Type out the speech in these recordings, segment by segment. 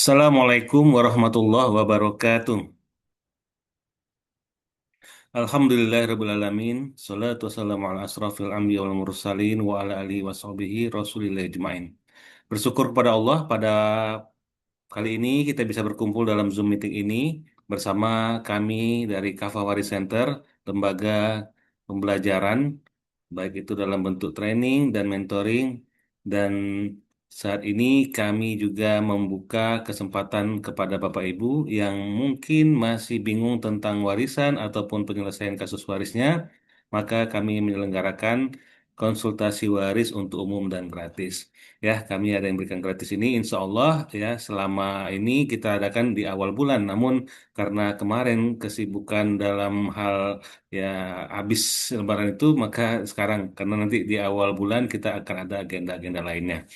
Assalamualaikum warahmatullahi wabarakatuh. Alhamdulillahirrabbilalamin. Salatu wassalamu ala asrafil anbiya wal mursalin wa ala alihi wa sahbihi rasulillah ajma'in. Bersyukur kepada Allah pada kali ini kita bisa berkumpul dalam Zoom meeting ini bersama kami dari Kafawari Center, lembaga pembelajaran, baik itu dalam bentuk training dan mentoring. Dan saat ini kami juga membuka kesempatan kepada Bapak Ibu yang mungkin masih bingung tentang warisan ataupun penyelesaian kasus warisnya, maka kami menyelenggarakan konsultasi waris untuk umum dan gratis. Ya, kami ada yang berikan gratis ini, insya Allah ya selama ini kita adakan di awal bulan. Namun karena kemarin kesibukan dalam hal ya habis Lebaran itu, maka sekarang karena nanti di awal bulan kita akan ada agenda-agenda lainnya.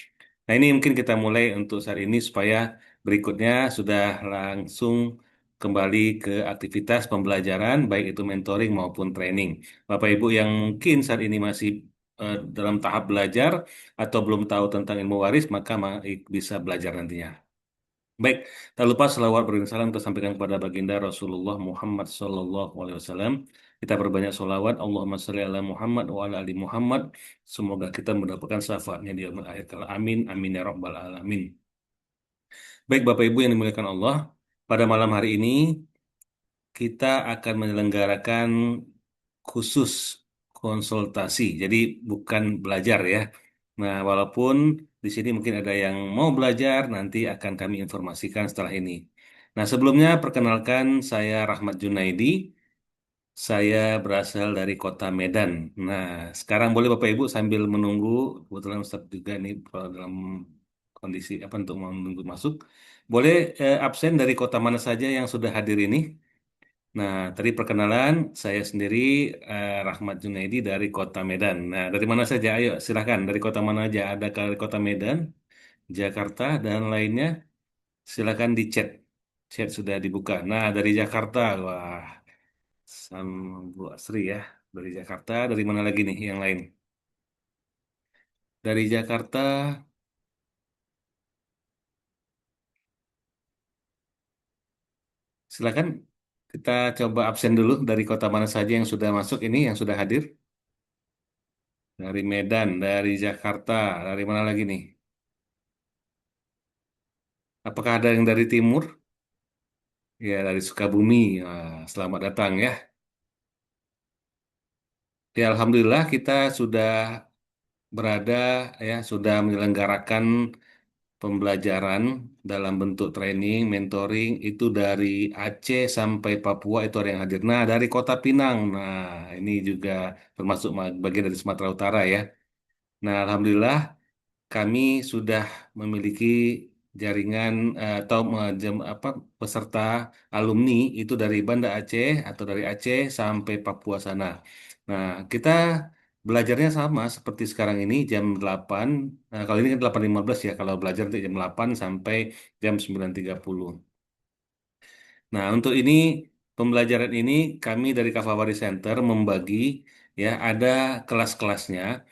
Nah, ini mungkin kita mulai untuk saat ini supaya berikutnya sudah langsung kembali ke aktivitas pembelajaran, baik itu mentoring maupun training. Bapak Ibu yang mungkin saat ini masih dalam tahap belajar atau belum tahu tentang ilmu waris, maka bisa belajar nantinya. Baik, tak lupa selawat beriring salam kita sampaikan kepada baginda Rasulullah Muhammad Sallallahu Alaihi Wasallam. Kita berbanyak selawat. Allahumma salli ala Muhammad wa ala ali Muhammad. Semoga kita mendapatkan syafaatnya di yaumil akhir kala. Amin, amin ya rabbal alamin. Baik, Bapak Ibu yang dimuliakan Allah, pada malam hari ini kita akan menyelenggarakan khusus konsultasi. Jadi bukan belajar ya. Nah, walaupun di sini mungkin ada yang mau belajar, nanti akan kami informasikan setelah ini. Nah, sebelumnya perkenalkan saya Rahmat Junaidi. Saya berasal dari kota Medan. Nah, sekarang boleh Bapak Ibu sambil menunggu, kebetulan Ustaz juga nih dalam kondisi apa untuk menunggu masuk. Boleh absen dari kota mana saja yang sudah hadir ini? Nah, tadi perkenalan, saya sendiri Rahmat Junaidi dari Kota Medan. Nah, dari mana saja? Ayo, silahkan. Dari kota mana aja? Ada dari Kota Medan, Jakarta, dan lainnya. Silahkan di chat. Chat sudah dibuka. Nah, dari Jakarta. Wah, Bu Asri ya. Dari Jakarta. Dari mana lagi nih yang lain? Dari Jakarta, silahkan. Kita coba absen dulu dari kota mana saja yang sudah masuk ini, yang sudah hadir. Dari Medan, dari Jakarta, dari mana lagi nih? Apakah ada yang dari timur? Ya, dari Sukabumi. Wah, selamat datang ya. Ya, Alhamdulillah kita sudah berada ya, sudah menyelenggarakan pembelajaran dalam bentuk training, mentoring itu dari Aceh sampai Papua itu ada yang hadir. Nah, dari Kota Pinang. Nah, ini juga termasuk bagian dari Sumatera Utara ya. Nah, Alhamdulillah kami sudah memiliki jaringan atau apa peserta alumni itu dari Banda Aceh atau dari Aceh sampai Papua sana. Nah, kita belajarnya sama seperti sekarang ini jam 8. Nah, kalau ini kan 8.15 ya, kalau belajar itu jam 8 sampai jam 9.30. Nah, untuk ini pembelajaran ini kami dari Kafawari Center membagi ya ada kelas-kelasnya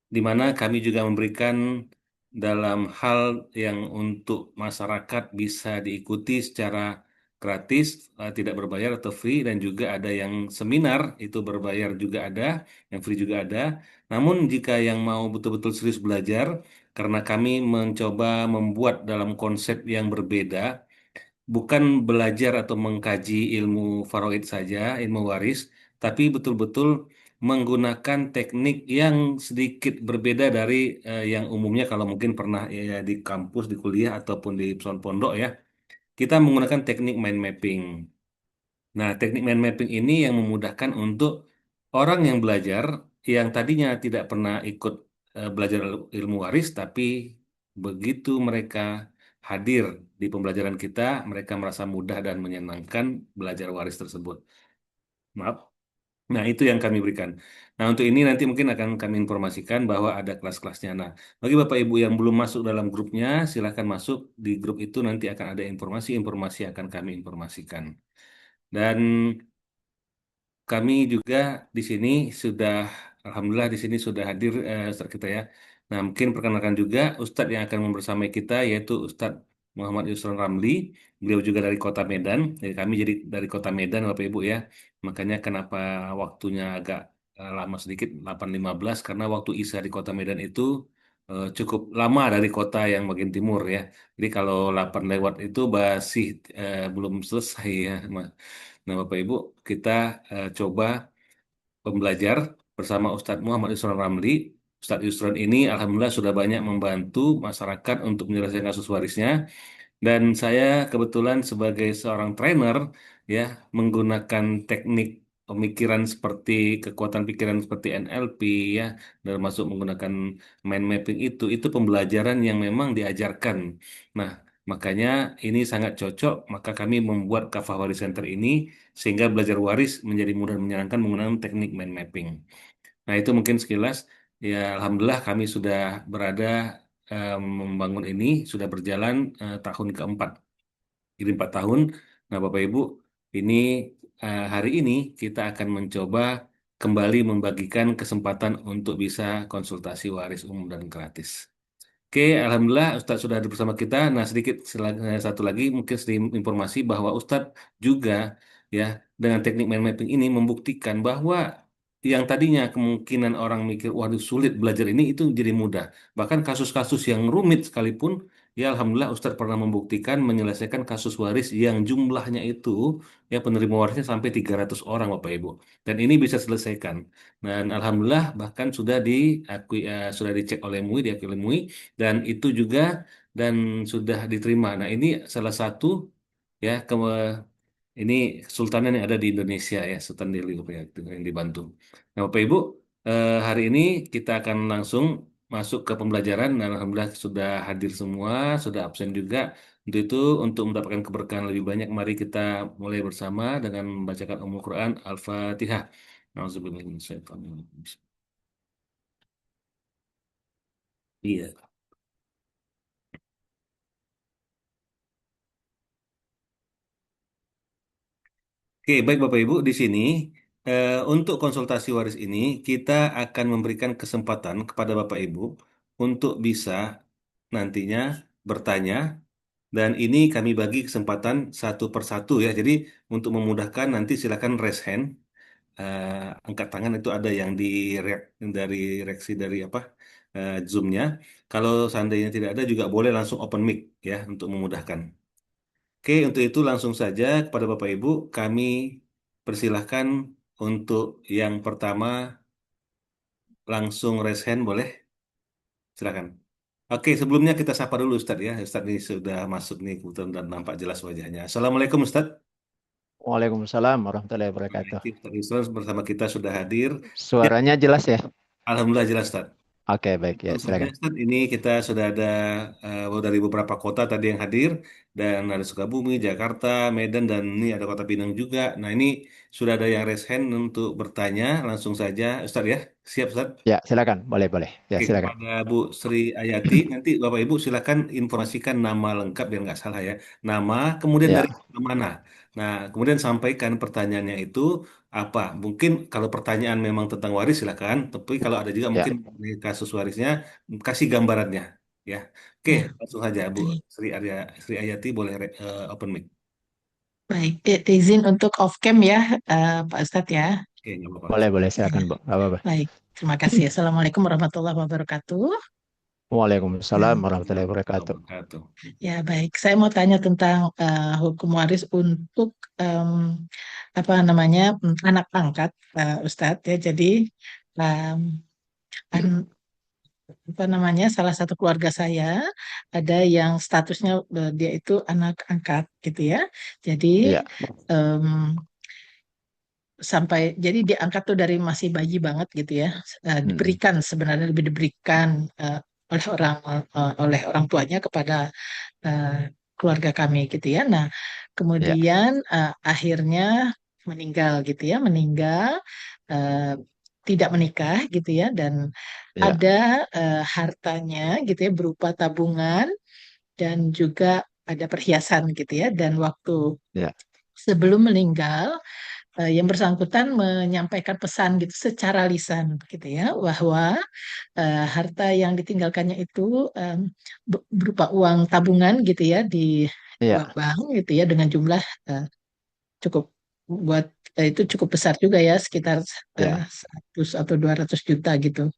di mana kami juga memberikan dalam hal yang untuk masyarakat bisa diikuti secara gratis, tidak berbayar atau free, dan juga ada yang seminar itu berbayar juga ada, yang free juga ada. Namun jika yang mau betul-betul serius belajar, karena kami mencoba membuat dalam konsep yang berbeda, bukan belajar atau mengkaji ilmu faraid saja, ilmu waris, tapi betul-betul menggunakan teknik yang sedikit berbeda dari yang umumnya kalau mungkin pernah ya, di kampus, di kuliah ataupun di pesantren pondok ya. Kita menggunakan teknik mind mapping. Nah, teknik mind mapping ini yang memudahkan untuk orang yang belajar yang tadinya tidak pernah ikut belajar ilmu waris, tapi begitu mereka hadir di pembelajaran kita, mereka merasa mudah dan menyenangkan belajar waris tersebut. Maaf. Nah, itu yang kami berikan. Nah, untuk ini nanti mungkin akan kami informasikan bahwa ada kelas-kelasnya. Nah, bagi Bapak Ibu yang belum masuk dalam grupnya, silahkan masuk di grup itu nanti akan ada informasi-informasi yang akan kami informasikan. Dan kami juga di sini sudah, alhamdulillah di sini sudah hadir Ustadz kita ya. Nah, mungkin perkenalkan juga Ustadz yang akan membersamai kita yaitu Ustadz Muhammad Yusron Ramli. Beliau juga dari kota Medan. Jadi kami jadi dari kota Medan, Bapak Ibu ya. Makanya kenapa waktunya agak lama sedikit, 8.15, karena waktu Isya di kota Medan itu cukup lama dari kota yang bagian timur ya. Jadi kalau 8 lewat itu masih belum selesai ya. Nah, Bapak Ibu, kita coba pembelajar bersama Ustadz Muhammad Yusron Ramli. Ustadz Yusron ini alhamdulillah sudah banyak membantu masyarakat untuk menyelesaikan kasus warisnya. Dan saya kebetulan sebagai seorang trainer ya menggunakan teknik pemikiran seperti kekuatan pikiran seperti NLP ya, dan masuk menggunakan mind mapping itu pembelajaran yang memang diajarkan. Nah, makanya ini sangat cocok, maka kami membuat Kafah Waris Center ini sehingga belajar waris menjadi mudah dan menyenangkan menggunakan teknik mind mapping. Nah, itu mungkin sekilas. Ya, alhamdulillah kami sudah berada membangun ini sudah berjalan tahun keempat. Jadi 4 tahun. Nah, Bapak Ibu, ini hari ini kita akan mencoba kembali membagikan kesempatan untuk bisa konsultasi waris umum dan gratis. Oke, alhamdulillah Ustadz sudah ada bersama kita. Nah, sedikit satu lagi mungkin sedikit informasi bahwa Ustadz juga ya dengan teknik mind mapping ini membuktikan bahwa yang tadinya kemungkinan orang mikir waduh sulit belajar ini itu jadi mudah. Bahkan kasus-kasus yang rumit sekalipun ya alhamdulillah Ustadz pernah membuktikan menyelesaikan kasus waris yang jumlahnya itu ya penerima warisnya sampai 300 orang Bapak Ibu. Dan ini bisa selesaikan. Dan alhamdulillah bahkan sudah diakui sudah dicek oleh MUI, diakui oleh MUI dan itu juga dan sudah diterima. Nah, ini salah satu ya ini kesultanan yang ada di Indonesia ya, Sultan Delhi Bapak ya, yang dibantu. Nah, Bapak Ibu, hari ini kita akan langsung masuk ke pembelajaran dan alhamdulillah sudah hadir semua, sudah absen juga. Untuk itu, untuk mendapatkan keberkahan lebih banyak, mari kita mulai bersama dengan membacakan Ummul Quran Al-Fatihah. Nauzubillahi minasyaitonir rajim. Iya. Oke, baik Bapak Ibu, di sini untuk konsultasi waris ini kita akan memberikan kesempatan kepada Bapak Ibu untuk bisa nantinya bertanya dan ini kami bagi kesempatan satu per satu ya. Jadi untuk memudahkan nanti silakan raise hand, angkat tangan itu ada yang dari reaksi dari apa Zoom-nya. Kalau seandainya tidak ada juga boleh langsung open mic ya untuk memudahkan. Oke, untuk itu langsung saja kepada Bapak Ibu, kami persilahkan untuk yang pertama langsung raise hand, boleh? Silakan. Oke, sebelumnya kita sapa dulu Ustadz ya. Ustadz ini sudah masuk nih, kebetulan dan nampak jelas wajahnya. Assalamualaikum Ustadz. Waalaikumsalam warahmatullahi Nah, wabarakatuh. ini Ustadz Islam bersama kita sudah hadir. Ya, Suaranya jelas ya? Alhamdulillah jelas Ustadz. Oke, baik ya, Langsung saja silakan. Ustadz, ini kita sudah ada dari beberapa kota tadi yang hadir dan ada Sukabumi, Jakarta, Medan dan ini ada Kota Pinang juga. Nah ini sudah ada yang raise hand untuk bertanya langsung saja Ustadz ya. Siap Ustadz? Ya, silakan. Boleh, boleh. Ya, Oke, silakan. kepada Bu Sri Ayati, nanti Bapak Ibu silakan informasikan nama lengkap biar nggak salah ya. Nama, kemudian dari Ya, mana. Nah, kemudian sampaikan pertanyaannya itu apa. Mungkin kalau pertanyaan memang tentang waris silakan, tapi kalau ada juga ya. mungkin di kasus warisnya, kasih gambarannya. Ya, oke, Ya, langsung saja Bu baik. Sri Ayati boleh open mic. Baik, izin untuk off cam ya, Pak Ustadz ya. Oke, nggak apa-apa. Boleh, boleh. Ya, Silakan, Bu. Gak apa-apa. baik. Terima kasih. Assalamualaikum warahmatullahi wabarakatuh. Waalaikumsalam Ya, warahmatullahi wabarakatuh. Wabarakatuh. ya baik. Saya mau tanya tentang hukum waris untuk apa namanya anak angkat, Ustadz ya. Jadi em, an- apa namanya salah satu keluarga saya ada yang statusnya dia itu anak angkat gitu ya. Jadi Ya. em, sampai jadi diangkat tuh dari masih bayi banget gitu ya. Hmm. Diberikan sebenarnya lebih diberikan oleh orang tuanya kepada eh, keluarga kami gitu ya. Nah, Ya. kemudian akhirnya meninggal gitu ya, meninggal eh, tidak menikah gitu ya dan Ya. ada hartanya gitu ya berupa tabungan dan juga ada perhiasan gitu ya dan waktu Ya. sebelum meninggal yang bersangkutan menyampaikan pesan gitu secara lisan gitu ya, bahwa harta yang ditinggalkannya itu berupa uang tabungan gitu ya di Iya, bank gitu ya dengan jumlah eh, cukup buat itu cukup besar juga ya, sekitar iya, 100 atau 200 juta gitu.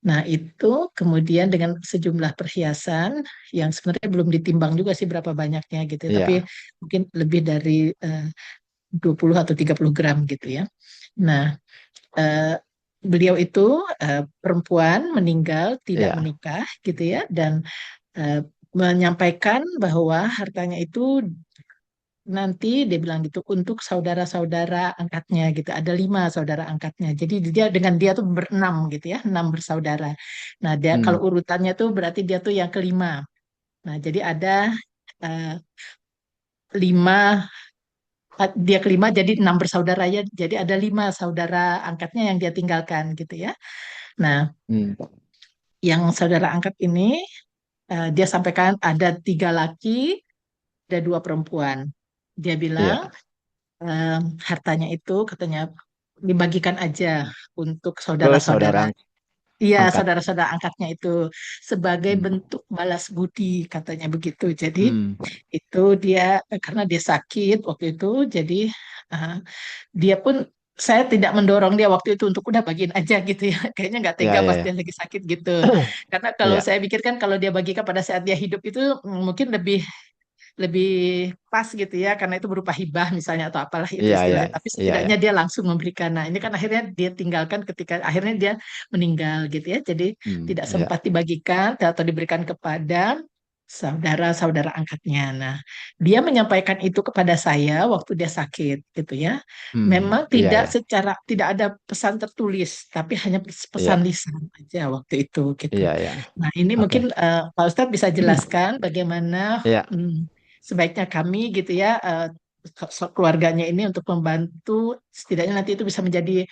Nah, itu kemudian dengan sejumlah perhiasan yang sebenarnya belum ditimbang juga sih berapa banyaknya gitu ya, tapi iya, mungkin lebih dari 20 atau 30 gram gitu ya. Nah, eh, beliau itu perempuan meninggal tidak iya. menikah gitu ya, dan eh, menyampaikan bahwa hartanya itu nanti dia bilang gitu untuk saudara-saudara angkatnya gitu. Ada 5 saudara angkatnya. Jadi dengan dia tuh berenam gitu ya, 6 bersaudara. Nah, dia Hmm, kalau urutannya tuh berarti dia tuh yang kelima. Nah, jadi ada eh, 5, dia kelima jadi 6 bersaudara ya. Jadi ada 5 saudara angkatnya yang dia tinggalkan gitu ya. Nah, hmm, yang saudara angkat ini dia sampaikan ada 3 laki, ada 2 perempuan. Dia bilang iya. hartanya itu katanya dibagikan aja untuk Ke saudara-saudara. saudara Iya, angkat. saudara-saudara angkatnya itu sebagai Hmm, bentuk balas budi katanya begitu. Jadi hmm, itu dia karena dia sakit waktu itu, jadi uh, dia pun saya tidak mendorong dia waktu itu untuk udah bagiin aja gitu ya. Kayaknya nggak iya, tega iya, pas iya. dia lagi sakit gitu. Karena kalau Iya, saya pikirkan kalau dia bagikan pada saat dia hidup itu mungkin lebih lebih pas gitu ya, karena itu berupa hibah misalnya atau apalah itu iya, iya, istilahnya, tapi iya, iya. setidaknya dia langsung memberikan. Nah, ini kan akhirnya dia tinggalkan ketika akhirnya dia meninggal gitu ya, jadi tidak Iya. sempat dibagikan atau diberikan kepada saudara-saudara angkatnya. Nah, dia menyampaikan itu kepada saya waktu dia sakit gitu ya, memang Iya, tidak iya, secara tidak ada pesan tertulis, tapi hanya iya, pesan lisan aja waktu itu gitu. iya, iya. Nah, ini Oke. mungkin Pak Ustadz bisa jelaskan bagaimana Iya, sebaiknya kami gitu ya, keluarganya ini untuk membantu setidaknya nanti itu bisa menjadi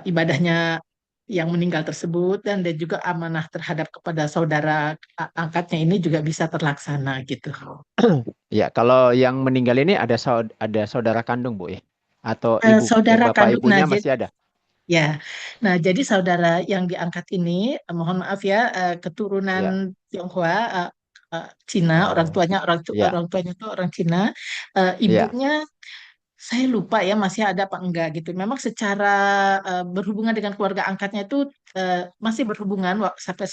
ibadahnya yang meninggal tersebut, dan juga amanah terhadap kepada saudara angkatnya ini juga bisa terlaksana gitu. iya. Kalau yang meninggal ini ada saudara kandung, Bu ya? Atau ibu, Saudara bapak kandung, nah ibunya jadi masih ada? ya, nah jadi saudara yang diangkat ini, mohon maaf ya, keturunan Iya. Tionghoa, Cina, orang Oh, tuanya iya, orang tuanya itu orang Cina, iya. ibunya saya lupa ya masih ada apa enggak gitu. Memang secara berhubungan dengan keluarga angkatnya itu masih berhubungan sampai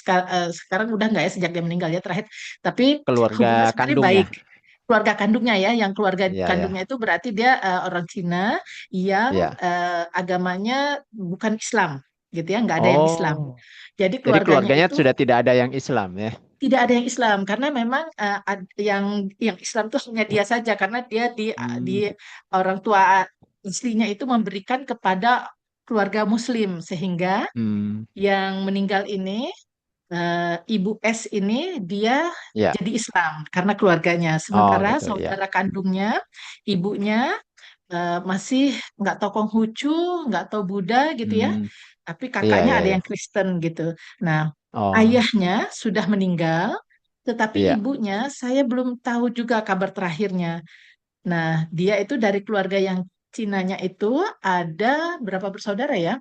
sekarang udah enggak ya sejak dia meninggal ya terakhir. Tapi Keluarga hubungan sebenarnya kandungnya. baik. Keluarga kandungnya ya, yang keluarga Iya, iya, kandungnya itu berarti dia orang Cina yang iya. agamanya bukan Islam gitu ya, nggak ada yang Islam. Oh, Jadi jadi keluarganya keluarganya itu sudah tidak ada yang Islam ya? tidak ada yang Islam karena memang yang Islam itu hanya dia saja karena dia di Hmm, orang tua aslinya itu memberikan kepada keluarga Muslim, sehingga hmm, yang meninggal ini Ibu S ini dia ya. jadi Islam karena keluarganya, Oh, sementara gitu ya. saudara kandungnya ibunya masih nggak tahu Konghucu, nggak tahu Buddha gitu ya, Hmm, tapi iya, kakaknya iya, ada iya. yang Kristen gitu. Nah, Oh, ayahnya sudah meninggal, tetapi iya. ibunya saya belum tahu juga kabar terakhirnya. Nah, dia itu dari keluarga yang Cinanya itu ada berapa bersaudara ya?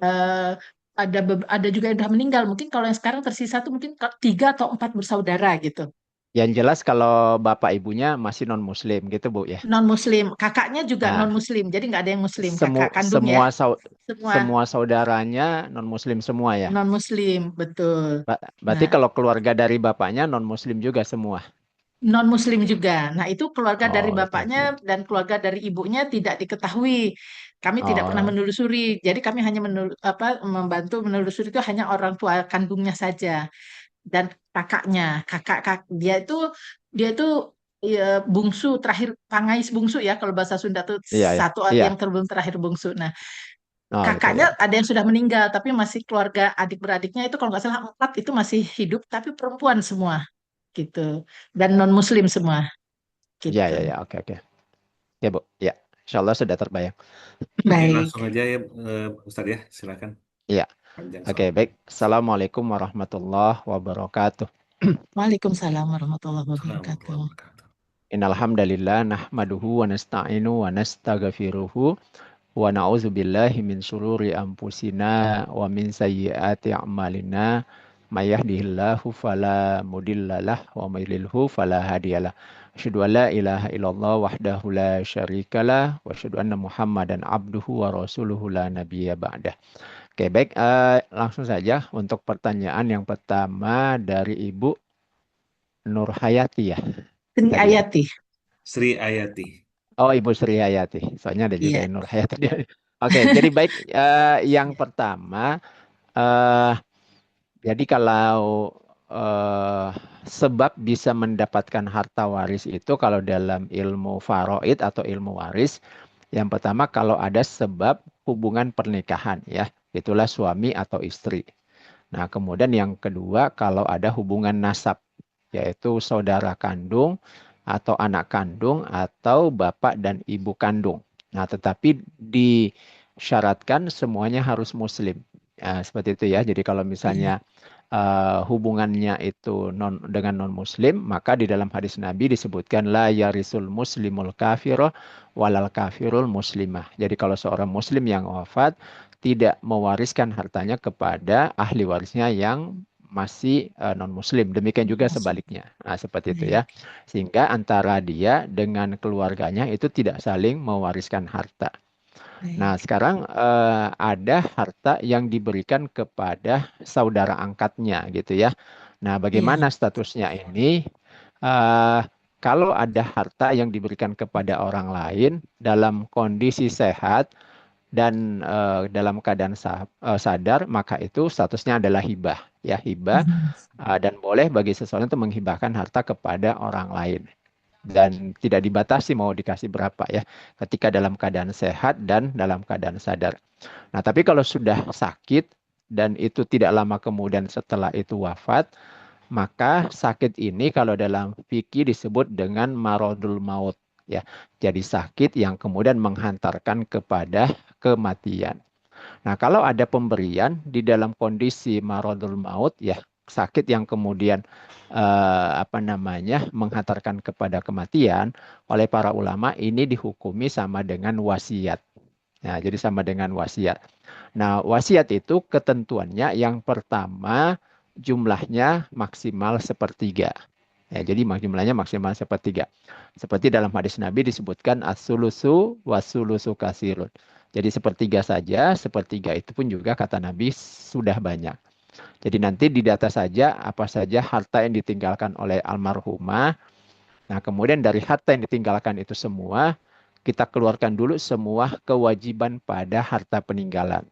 Eh, ada juga yang sudah meninggal. Mungkin kalau yang sekarang tersisa tuh mungkin 3 atau 4 bersaudara gitu. Yang jelas kalau bapak ibunya masih non-Muslim gitu, Bu ya. Non Muslim, kakaknya juga non Nah, Muslim. Jadi nggak ada yang Muslim, kakak semu kandung ya, semua semua semua saudaranya non-Muslim semua ya. non Muslim, betul. Berarti Nah, kalau keluarga dari bapaknya non-Muslim juga semua. non Muslim juga. Nah, itu keluarga dari Oh, oke, bapaknya oke. dan keluarga dari ibunya tidak diketahui. Kami tidak pernah Oh, menelusuri. Jadi kami hanya membantu menelusuri itu hanya orang tua kandungnya saja dan kakaknya. Dia itu ya, bungsu terakhir, pangais bungsu ya kalau bahasa Sunda tuh, iya ya. satu Iya. yang terbelum terakhir bungsu. Nah, Oh, gitu kakaknya ya. ada yang sudah meninggal, tapi masih keluarga adik-beradiknya itu kalau nggak salah 4 itu masih hidup, tapi perempuan semua gitu, dan non Muslim semua Iya, gitu. iya, iya. Oke, oke. Ya, Bu. Ya. Insya Allah sudah terbayang. Oke, langsung Baik. aja ya, Ustadz ya, silakan. Iya. Panjang Oke, soalnya. baik. Assalamualaikum warahmatullahi wabarakatuh. Waalaikumsalam warahmatullahi Assalamualaikum wabarakatuh. warahmatullahi wabarakatuh. Innal hamdalillah nahmaduhu wa nasta'inu wa nastaghfiruhu wa na'udzu billahi min syururi anfusina wa min sayyiati a'malina. May yahdihillahu fala mudhillalah wa may yudlilhu fala hadiyalah. Asyhadu an la ilaha illallah wahdahu la syarikalah wa asyhadu anna Muhammadan abduhu wa rasuluhu la nabiyya ba'dah. Oke, baik, langsung saja untuk pertanyaan yang pertama dari Ibu Nur Hayati ya Sri tadi ya. Ayati. Sri Ayati. Oh, Ibu Sri Hayati. Soalnya ada juga Iya. yang Nur Hayati dia. Oke, jadi baik, yang pertama, eh, jadi kalau eh, sebab bisa mendapatkan harta waris itu kalau dalam ilmu faraid atau ilmu waris, yang pertama kalau ada sebab hubungan pernikahan ya, itulah suami atau istri. Nah, kemudian yang kedua kalau ada hubungan nasab, yaitu saudara kandung atau anak kandung atau bapak dan ibu kandung. Nah, tetapi disyaratkan semuanya harus muslim. Ya, seperti itu ya. Jadi kalau Iya. misalnya hubungannya itu dengan non muslim, maka di dalam hadis Nabi disebutkan la yarisul muslimul kafiro walal kafirul muslimah. Jadi kalau seorang muslim yang wafat tidak mewariskan hartanya kepada ahli warisnya yang masih non muslim. Demikian juga Masuk. sebaliknya. Nah, seperti itu Baik. ya. Sehingga antara dia dengan keluarganya itu tidak saling mewariskan harta. Nah, Baik. sekarang ada harta yang diberikan kepada saudara angkatnya gitu ya. Nah, Iya. bagaimana statusnya ini? Eh, Kalau ada harta yang diberikan kepada orang lain dalam kondisi sehat dan dalam keadaan sadar, maka itu statusnya adalah hibah, ya hibah, Mhm. dan boleh bagi seseorang itu menghibahkan harta kepada orang lain dan tidak dibatasi mau dikasih berapa ya, ketika dalam keadaan sehat dan dalam keadaan sadar. Nah, tapi kalau sudah sakit dan itu tidak lama kemudian setelah itu wafat, maka sakit ini kalau dalam fikih disebut dengan maradul maut ya. Jadi sakit yang kemudian menghantarkan kepada kematian. Nah, kalau ada pemberian di dalam kondisi maradul maut ya, sakit yang kemudian apa namanya menghantarkan kepada kematian, oleh para ulama ini dihukumi sama dengan wasiat. Nah, jadi sama dengan wasiat. Nah, wasiat itu ketentuannya yang pertama jumlahnya maksimal sepertiga. Ya, jadi jumlahnya maksimal sepertiga. Seperti dalam hadis Nabi disebutkan as-sulusu was-sulusu kasirun. Jadi sepertiga saja, sepertiga itu pun juga kata Nabi sudah banyak. Jadi nanti didata saja apa saja harta yang ditinggalkan oleh almarhumah. Nah, kemudian dari harta yang ditinggalkan itu semua, kita keluarkan dulu semua kewajiban pada harta peninggalan.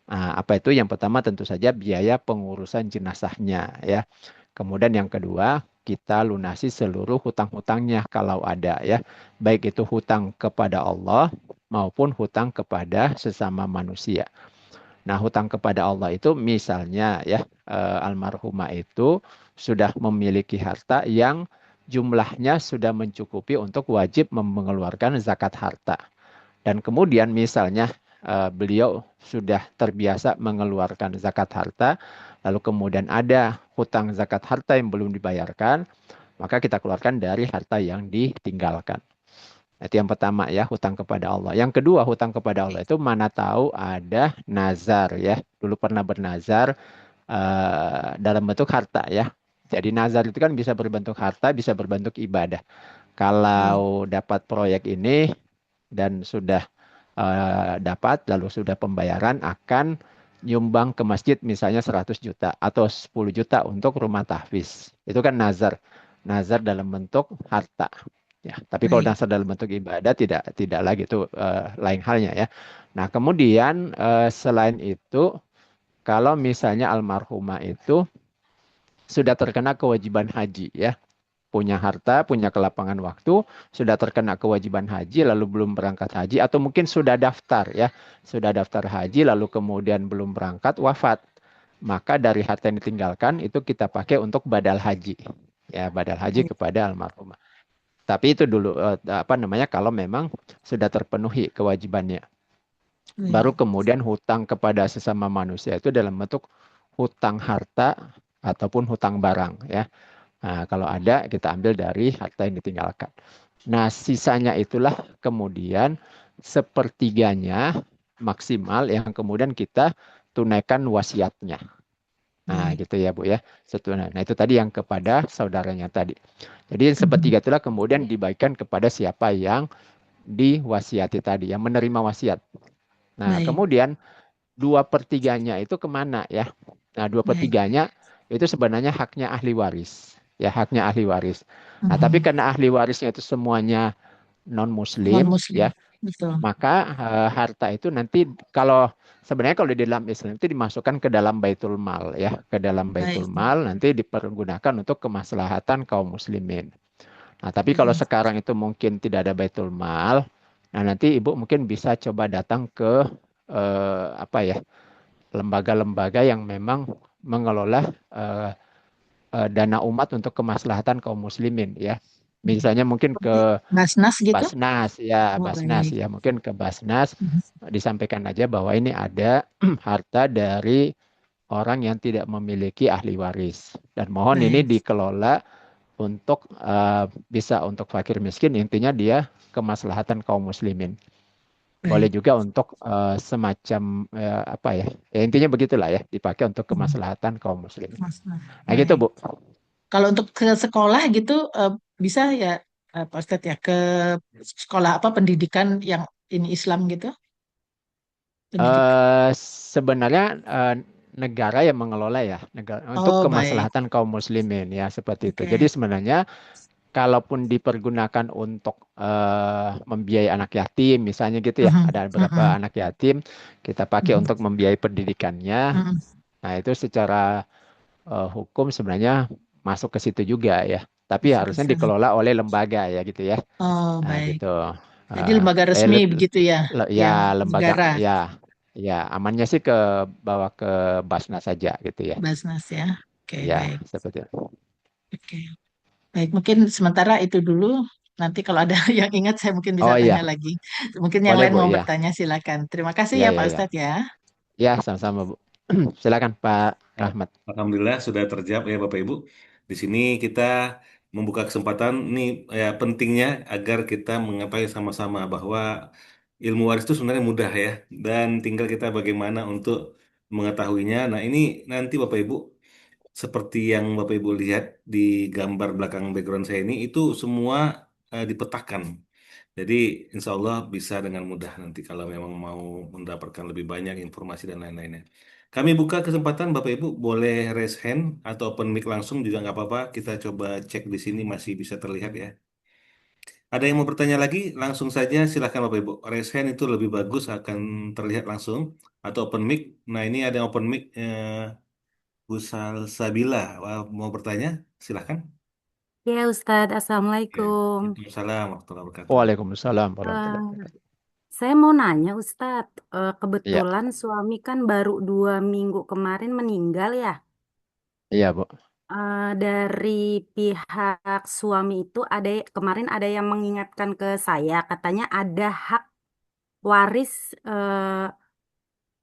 Nah, apa itu? Yang pertama tentu saja biaya pengurusan jenazahnya ya. Kemudian yang kedua, kita lunasi seluruh hutang-hutangnya kalau ada ya. Baik itu hutang kepada Allah maupun hutang kepada sesama manusia. Nah, hutang kepada Allah itu misalnya ya, almarhumah itu sudah memiliki harta yang jumlahnya sudah mencukupi untuk wajib mengeluarkan zakat harta. Dan kemudian misalnya beliau sudah terbiasa mengeluarkan zakat harta, lalu kemudian ada hutang zakat harta yang belum dibayarkan, maka kita keluarkan dari harta yang ditinggalkan. Itu yang pertama ya, hutang kepada Allah. Yang kedua, hutang kepada Allah itu mana tahu ada nazar ya. Dulu pernah bernazar dalam bentuk harta ya. Jadi nazar itu kan bisa berbentuk harta, bisa berbentuk ibadah. Baik. Kalau dapat proyek ini dan sudah dapat, lalu sudah pembayaran akan nyumbang ke masjid misalnya 100 juta atau 10 juta untuk rumah tahfiz. Itu kan nazar. Nazar dalam bentuk harta. Ya, tapi kalau Baik. dasar dalam bentuk ibadah tidak lagi itu lain halnya ya. Nah, kemudian selain itu kalau misalnya almarhumah itu sudah terkena kewajiban haji ya, punya harta, punya kelapangan waktu, sudah terkena kewajiban haji lalu belum berangkat haji atau mungkin sudah daftar ya, sudah daftar haji lalu kemudian belum berangkat wafat. Maka dari harta yang ditinggalkan itu kita pakai untuk badal haji. Ya, badal haji Baik. kepada almarhumah. Tapi itu dulu apa namanya kalau memang sudah terpenuhi kewajibannya. Baru Baik. kemudian hutang kepada sesama manusia itu dalam bentuk hutang harta ataupun hutang barang ya. Nah, kalau ada kita ambil dari harta yang ditinggalkan. Nah, sisanya itulah kemudian sepertiganya maksimal yang kemudian kita tunaikan wasiatnya. Nah, Baik. gitu ya, Bu ya. Nah, itu tadi yang kepada saudaranya tadi. Jadi Mhm. sepertiga itulah kemudian dibagikan kepada siapa yang diwasiati tadi, yang menerima wasiat. Nah, Baik, kemudian 2/3-nya itu kemana ya? Nah, dua baik. pertiganya itu sebenarnya haknya ahli waris. Ya, haknya ahli waris. Nah, tapi Mhm. karena ahli warisnya itu semuanya non-muslim, Non-Muslim, ya, betul. maka harta itu nanti kalau sebenarnya kalau di dalam Islam itu dimasukkan ke dalam baitul mal, ya, ke dalam baitul Baik. mal nanti dipergunakan untuk kemaslahatan kaum muslimin. Nah, tapi kalau Mhm. sekarang itu mungkin tidak ada baitul mal, nah nanti ibu mungkin bisa coba datang ke apa ya, lembaga-lembaga yang memang mengelola eh, dana umat untuk kemaslahatan kaum muslimin, ya. Misalnya mungkin Seperti ke Basnas gitu? Basnas, ya, Oh, Basnas, baik. ya, mungkin ke Basnas Mhm. disampaikan aja bahwa ini ada harta dari orang yang tidak memiliki ahli waris dan mohon ini Baik. dikelola untuk bisa untuk fakir miskin, intinya dia kemaslahatan kaum muslimin. Boleh Baik. juga untuk semacam apa ya? Ya intinya begitulah ya, dipakai untuk Mhm. kemaslahatan kaum muslimin. Basnas. Nah gitu Baik. Bu. Kalau untuk ke sekolah gitu bisa ya Pak Ustadz ya ke sekolah apa pendidikan yang ini Islam gitu? Pendidik. Sebenarnya negara yang mengelola ya, negara untuk Oh, baik. kemaslahatan kaum muslimin ya seperti itu. Jadi Oke. sebenarnya kalaupun dipergunakan untuk membiayai anak yatim, misalnya gitu ya, Mhm. ada beberapa Mhm. anak yatim kita pakai Mhm. untuk membiayai pendidikannya. Mhm. Nah, itu secara hukum sebenarnya masuk ke situ juga ya. Tapi Masuk ke harusnya sana. dikelola oleh lembaga ya gitu ya. Oh, Nah, baik. gitu. Jadi Eh, lembaga resmi begitu ya, ya yang lembaga negara, ya ya amannya sih ke bawa ke Basnas saja gitu ya. Basnas ya. Oke, Ya, baik. seperti itu. Oke. Baik, mungkin sementara itu dulu. Nanti kalau ada yang ingat saya mungkin bisa Oh tanya iya, lagi. Mungkin yang boleh lain Bu mau ya. bertanya silakan. Terima kasih Ya ya ya Pak ya. Ustadz ya. Ya, sama-sama Bu. Silakan Pak Ya, Rahmat. Alhamdulillah sudah terjawab ya Bapak Ibu. Di sini kita membuka kesempatan nih ya pentingnya agar kita mengetahui sama-sama bahwa ilmu waris itu sebenarnya mudah ya dan tinggal kita bagaimana untuk mengetahuinya. Nah, ini nanti Bapak Ibu seperti yang Bapak Ibu lihat di gambar belakang background saya ini itu semua dipetakan. Jadi insya Allah bisa dengan mudah nanti kalau memang mau mendapatkan lebih banyak informasi dan lain-lainnya. Kami buka kesempatan Bapak Ibu boleh raise hand atau open mic langsung juga nggak apa-apa. Kita coba cek di sini masih bisa terlihat ya. Ada yang mau bertanya lagi? Langsung saja silahkan Bapak Ibu. Raise hand itu lebih bagus akan terlihat langsung atau open mic. Nah ini ada yang open mic Bu Salsabila. Wah, mau bertanya? Silahkan. Ya Ustadz, Ya. Assalamualaikum. Waalaikumsalam warahmatullahi wabarakatuh. Waalaikumsalam warahmatullahi Eh, wabarakatuh. saya mau nanya Ustadz, Iya, kebetulan suami kan baru 2 minggu kemarin meninggal ya. iya Bu. Dari pihak suami itu kemarin ada yang mengingatkan ke saya, katanya ada hak waris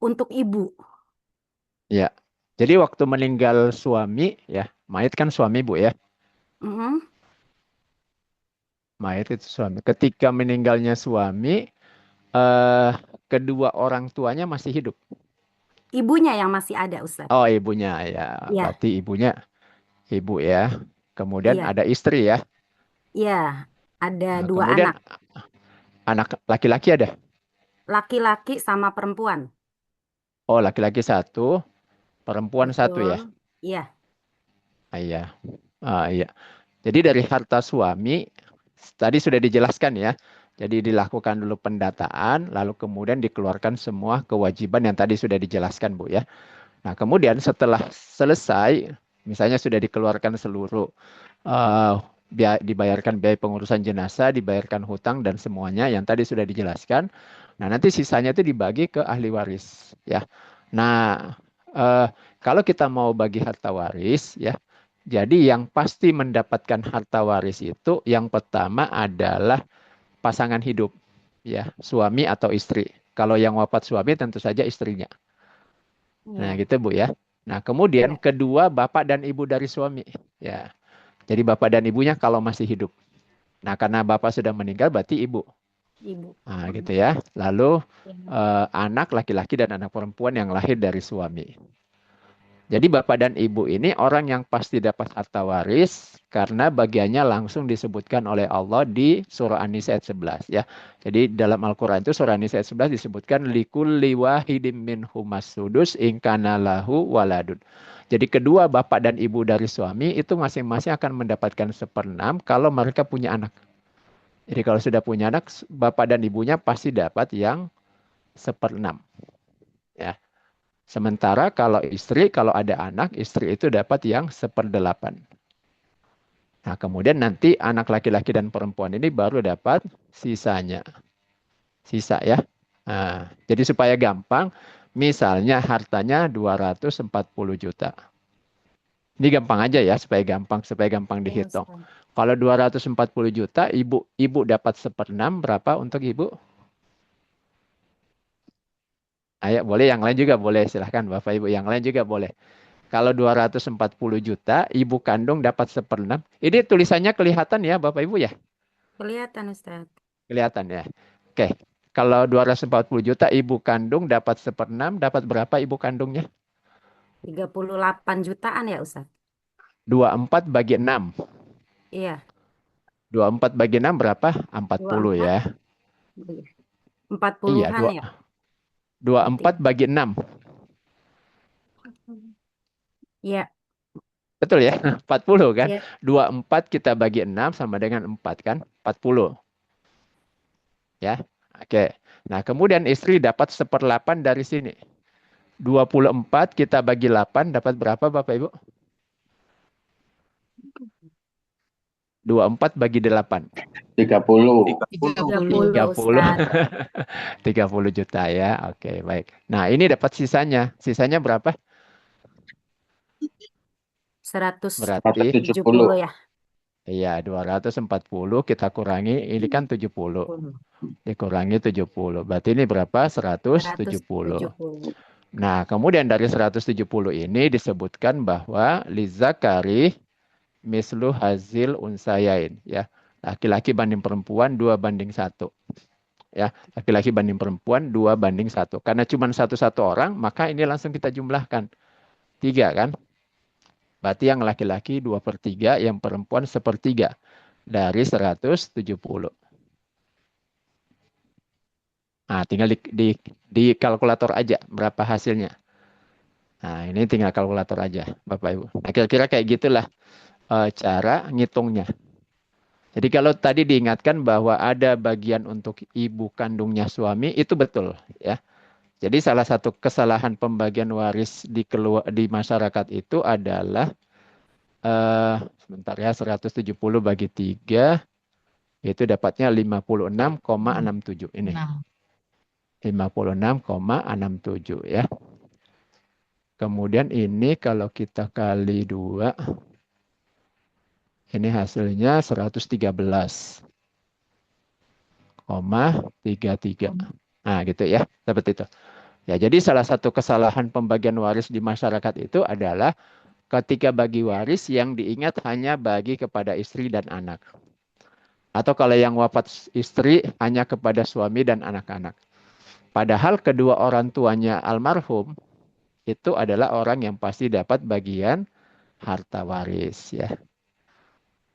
untuk ibu. Iya. Jadi waktu meninggal suami ya, mayat kan suami Bu ya. Mm-mm. Mayat itu suami. Ketika meninggalnya suami, eh, kedua orang tuanya masih hidup. Ibunya yang masih ada, Ustadz. Oh, ibunya ya, Iya, berarti ibunya ibu ya. Kemudian iya, ada istri ya. iya. Ada Nah, 2 anak, kemudian anak laki-laki ada. laki-laki sama perempuan. Oh, laki-laki satu, perempuan satu ya. Betul. Iya, Ah, iya. Ah, iya. Jadi dari harta suami tadi sudah dijelaskan ya. Jadi dilakukan dulu pendataan, lalu kemudian dikeluarkan semua kewajiban yang tadi sudah dijelaskan Bu ya. Nah, kemudian setelah selesai, misalnya sudah dikeluarkan seluruh eh, dibayarkan biaya pengurusan jenazah, dibayarkan hutang dan semuanya yang tadi sudah dijelaskan. Nah, nanti sisanya itu dibagi ke ahli waris ya. Nah, eh, kalau kita mau bagi harta waris ya, jadi yang pasti mendapatkan harta waris itu yang pertama adalah pasangan hidup ya, suami atau istri. Kalau yang wafat suami tentu saja istrinya. Nah, iya, gitu Bu ya. Nah, kemudian iya. kedua bapak dan ibu dari suami. Ya. Jadi bapak dan ibunya kalau masih hidup. Nah, karena bapak sudah meninggal berarti ibu. Ibu. Nah, gitu ya. Lalu Ya. anak laki-laki dan anak perempuan yang lahir dari suami. Jadi bapak dan ibu ini orang yang pasti dapat harta waris karena bagiannya langsung disebutkan oleh Allah di surah An-Nisa ayat 11 ya. Jadi dalam Al-Qur'an itu surah An-Nisa ayat 11 disebutkan likulli wahidin minhumas sudus in kana lahu waladun. Jadi kedua bapak dan ibu dari suami itu masing-masing akan mendapatkan seperenam kalau mereka punya anak. Jadi kalau sudah punya anak, bapak dan ibunya pasti dapat yang seperenam. Ya. Sementara kalau istri, kalau ada anak, istri itu dapat yang seperdelapan. Nah, kemudian nanti anak laki-laki dan perempuan ini baru dapat sisanya. Sisa ya. Nah, jadi supaya gampang, misalnya hartanya 240 juta. Ini gampang aja ya, supaya gampang Ya, dihitung. Ustaz. Kalau 240 juta, ibu dapat seperenam, berapa untuk ibu? Ayo, boleh yang lain juga boleh. Silahkan Bapak Ibu, yang lain juga boleh. Kalau 240 juta, ibu kandung dapat seperenam. Ini tulisannya kelihatan ya Bapak Ibu ya? Kelihatan, Ustaz. Kelihatan ya. Oke. Kalau 240 juta, ibu kandung dapat seperenam, dapat berapa ibu kandungnya? 38 jutaan ya, Ustaz. 24 bagi 6. Iya, 24 bagi 6 berapa? 40 24. ya. 40-an Iya, ya. 24 Berarti. bagi 6. Iya, Betul ya? 40 kan? iya. 24 kita bagi 6 sama dengan 4 kan? 40. Ya. Oke. Nah, kemudian istri dapat 1/8 dari sini. 24 kita bagi 8 dapat berapa Bapak Ibu? 24 bagi 8. 30. 30, 30. Ustaz. 30 juta ya. Oke, baik. Nah, ini dapat sisanya. Sisanya berapa? 170 Berarti 170. ya. iya 240 kita kurangi ini kan 70. 70. Dikurangi 70. Berarti ini berapa? 170. 170. Nah, kemudian dari 170 ini disebutkan bahwa lizakari mislu hazil unsayain ya. Laki-laki banding perempuan 2/1. Ya, laki-laki banding perempuan 2/1. Karena cuma satu-satu orang, maka ini langsung kita jumlahkan. 3 kan? Berarti yang laki-laki 2/3, yang perempuan 1/3 dari 170. Nah, tinggal di kalkulator aja berapa hasilnya. Nah, ini tinggal kalkulator aja, Bapak Ibu. Nah, kira-kira kayak gitulah cara ngitungnya. Jadi kalau tadi diingatkan bahwa ada bagian untuk ibu kandungnya suami, itu betul ya. Jadi salah satu kesalahan pembagian waris di masyarakat itu adalah sebentar ya 170 bagi 3 itu dapatnya 56,67 ini. 56,67 ya. Kemudian ini kalau kita kali 2 ini hasilnya 113,33. Nah, gitu ya. Seperti itu. Ya, jadi salah satu kesalahan pembagian waris di masyarakat itu adalah ketika bagi waris yang diingat hanya bagi kepada istri dan anak. Atau kalau yang wafat istri hanya kepada suami dan anak-anak. Padahal kedua orang tuanya almarhum itu adalah orang yang pasti dapat bagian harta waris ya.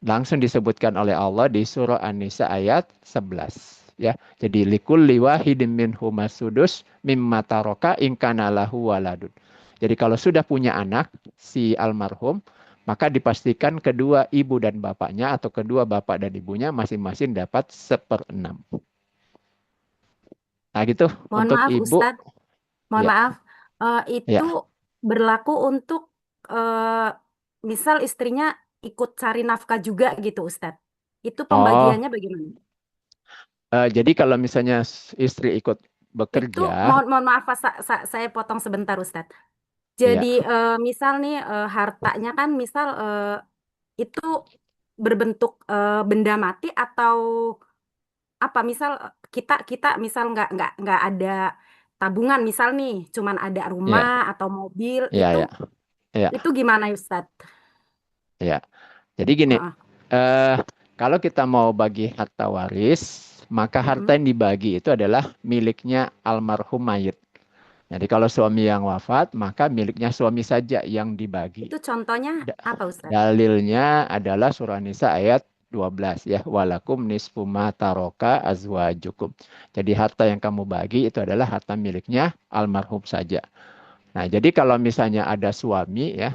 Langsung disebutkan oleh Allah di surah An-Nisa ayat 11 ya. Jadi likulli wahidin minhumas sudus mimma taraka in kana lahu waladun. Jadi kalau sudah punya anak si almarhum, maka dipastikan kedua ibu dan bapaknya atau kedua bapak dan ibunya masing-masing dapat 1/6. Nah gitu Mohon untuk maaf, ibu Ustadz. Mohon ya. maaf. Ya. Itu berlaku untuk misal istrinya ikut cari nafkah juga gitu, Ustadz. Itu Oh, pembagiannya bagaimana? jadi kalau misalnya istri ikut Itu bekerja, mohon maaf, Pak, saya potong sebentar, Ustadz. ya, Jadi misal nih hartanya kan misal itu berbentuk benda mati atau apa? Misal kita kita misal nggak ada tabungan, misal nih cuman ada rumah ya, atau mobil ya, ya, ya, itu gimana, Ustadz? ya. Jadi gini, Heeh. kalau kita mau bagi harta waris, maka harta yang dibagi itu adalah miliknya almarhum mayit. Jadi kalau suami yang wafat, maka miliknya suami saja yang dibagi. Itu contohnya apa, Ustadz? Dalilnya adalah surah Nisa ayat 12 ya, walakum nisfu ma taroka azwajukum. Jadi harta yang kamu bagi itu adalah harta miliknya almarhum saja. Nah, jadi kalau misalnya ada suami ya,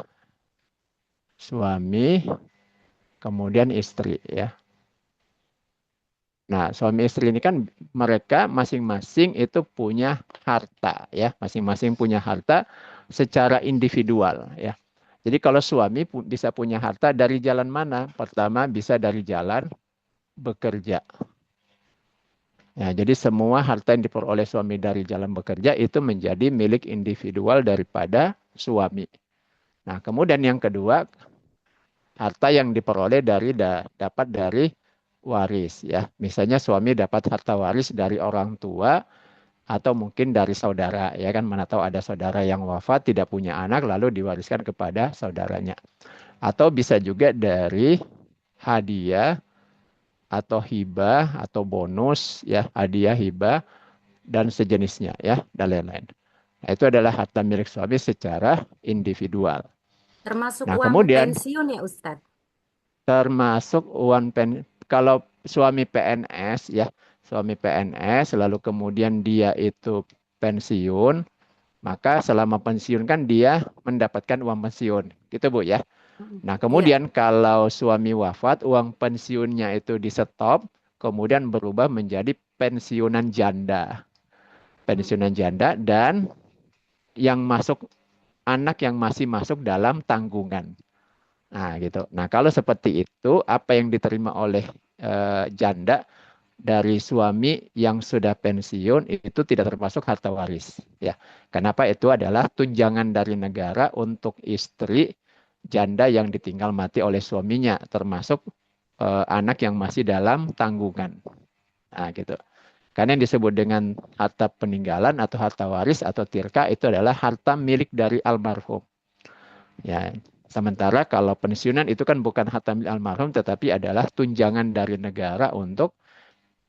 suami kemudian istri ya. Nah, suami istri ini kan mereka masing-masing itu punya harta ya, masing-masing punya harta secara individual ya. Jadi kalau suami bisa punya harta dari jalan mana? Pertama bisa dari jalan bekerja. Ya, jadi semua harta yang diperoleh suami dari jalan bekerja itu menjadi milik individual daripada suami. Nah, kemudian yang kedua, harta yang diperoleh dapat dari waris ya. Misalnya suami dapat harta waris dari orang tua atau mungkin dari saudara ya kan, mana tahu ada saudara yang wafat tidak punya anak lalu diwariskan kepada saudaranya. Atau bisa juga dari hadiah atau hibah atau bonus ya, hadiah, hibah dan sejenisnya ya, dan lain-lain. Nah, itu adalah harta milik suami secara individual. Termasuk Nah, uang kemudian pensiun ya, Ustadz? termasuk kalau suami PNS ya, suami PNS lalu kemudian dia itu pensiun, maka selama pensiun kan dia mendapatkan uang pensiun. Gitu Bu ya. Nah, Iya. kemudian kalau suami wafat, uang pensiunnya itu di stop, kemudian berubah menjadi pensiunan janda. Pensiunan janda dan yang masuk anak yang masih masuk dalam tanggungan. Nah, gitu. Nah, kalau seperti itu, apa yang diterima oleh janda dari suami yang sudah pensiun itu tidak termasuk harta waris, ya. Kenapa? Itu adalah tunjangan dari negara untuk istri janda yang ditinggal mati oleh suaminya, termasuk anak yang masih dalam tanggungan. Nah, gitu. Karena yang disebut dengan harta peninggalan atau harta waris atau tirka itu adalah harta milik dari almarhum. Ya, sementara kalau pensiunan itu kan bukan harta milik almarhum, tetapi adalah tunjangan dari negara untuk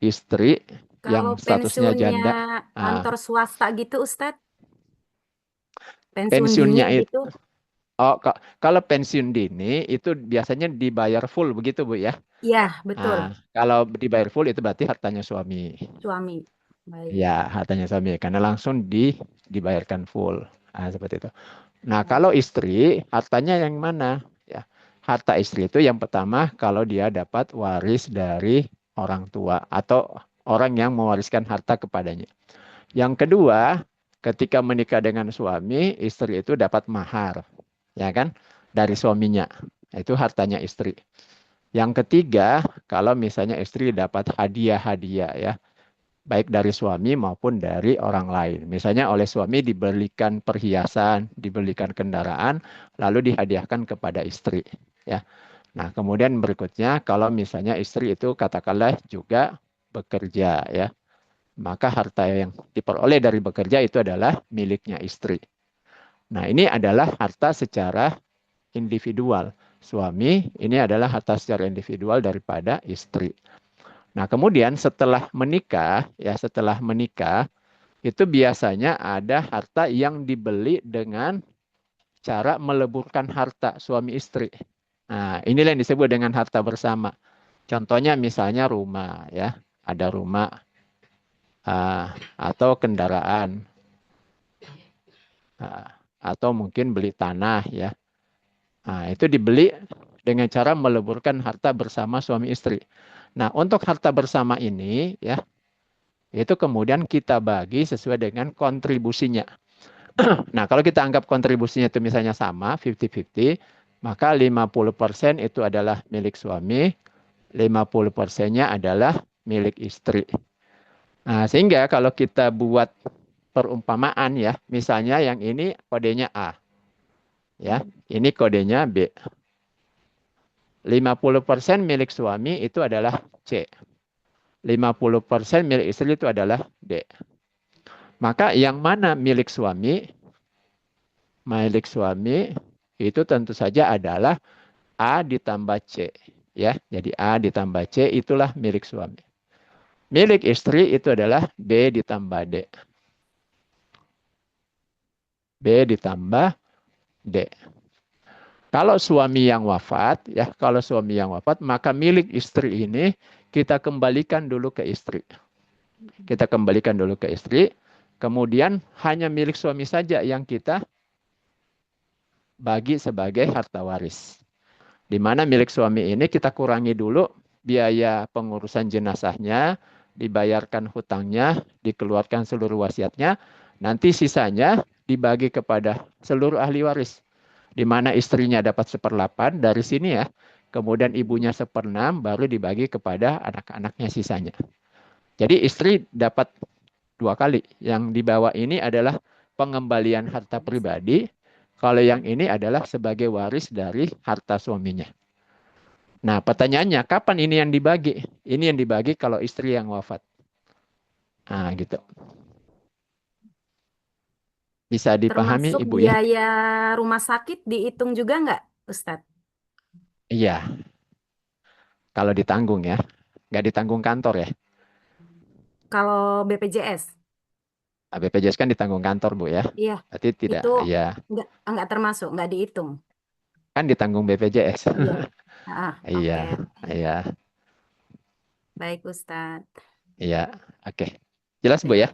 istri Kalau yang statusnya pensiunnya janda. kantor swasta gitu, Ustadz? Pensiun dini Pensiunnya itu, gitu? kalau pensiun dini itu biasanya dibayar full begitu Bu ya. Iya, betul. Kalau dibayar full itu berarti hartanya suami. Suami. Baik. Ya, hartanya suami karena langsung dibayarkan full. Seperti itu. Nah, kalau istri, hartanya yang mana? Ya, harta istri itu yang pertama kalau dia dapat waris dari orang tua atau orang yang mewariskan harta kepadanya. Yang kedua, ketika menikah dengan suami, istri itu dapat mahar, ya kan? Dari suaminya. Itu hartanya istri. Yang ketiga, kalau misalnya istri dapat hadiah-hadiah ya, baik dari suami maupun dari orang lain. Misalnya oleh suami dibelikan perhiasan, dibelikan kendaraan, lalu dihadiahkan kepada istri. Ya. Nah, kemudian berikutnya kalau misalnya istri itu katakanlah juga bekerja, ya, maka harta yang diperoleh dari bekerja itu adalah miliknya istri. Nah, ini adalah harta secara individual. Suami ini adalah harta secara individual daripada istri. Nah, kemudian setelah menikah itu biasanya ada harta yang dibeli dengan cara meleburkan harta suami istri. Nah, inilah yang disebut dengan harta bersama. Contohnya misalnya rumah ya, ada rumah atau kendaraan atau mungkin beli tanah ya. Nah, itu dibeli dengan cara meleburkan harta bersama suami istri. Nah, untuk harta bersama ini ya, itu kemudian kita bagi sesuai dengan kontribusinya. Nah, kalau kita anggap kontribusinya itu misalnya sama, 50-50, maka 50% itu adalah milik suami, 50%-nya adalah milik istri. Nah, sehingga kalau kita buat perumpamaan ya, misalnya yang ini kodenya A. Ya, ini kodenya B. 50% milik suami itu adalah C. 50% milik istri itu adalah D. Maka yang mana milik suami? Milik suami itu tentu saja adalah A ditambah C. Ya, jadi A ditambah C itulah milik suami. Milik istri itu adalah B ditambah D. B ditambah D. Kalau suami yang wafat, ya, kalau suami yang wafat, maka milik istri ini kita kembalikan dulu ke istri. Kita kembalikan dulu ke istri. Kemudian hanya milik suami saja yang kita bagi sebagai harta waris. Di mana milik suami ini kita kurangi dulu biaya pengurusan jenazahnya, dibayarkan hutangnya, dikeluarkan seluruh wasiatnya, nanti sisanya dibagi kepada seluruh ahli waris. Di mana istrinya dapat 1/8 dari sini ya, kemudian ibunya 1/6 baru dibagi kepada anak-anaknya sisanya. Jadi istri dapat 2 kali. Yang dibawa ini adalah pengembalian harta pribadi, kalau yang ini adalah sebagai waris dari harta suaminya. Nah, pertanyaannya, kapan ini yang dibagi? Ini yang dibagi kalau istri yang wafat. Nah, gitu. Bisa dipahami, Termasuk Ibu ya? biaya rumah sakit dihitung juga nggak, Ustadz? Iya, kalau ditanggung ya. Nggak ditanggung kantor ya. Kalau BPJS? BPJS kan ditanggung kantor, Bu ya. Iya, Berarti tidak, itu ya. nggak termasuk, nggak dihitung. Kan ditanggung BPJS. Iya. Iya, Oke. iya, Baik, Ustadz. iya. Oke. Jelas, Bu ya?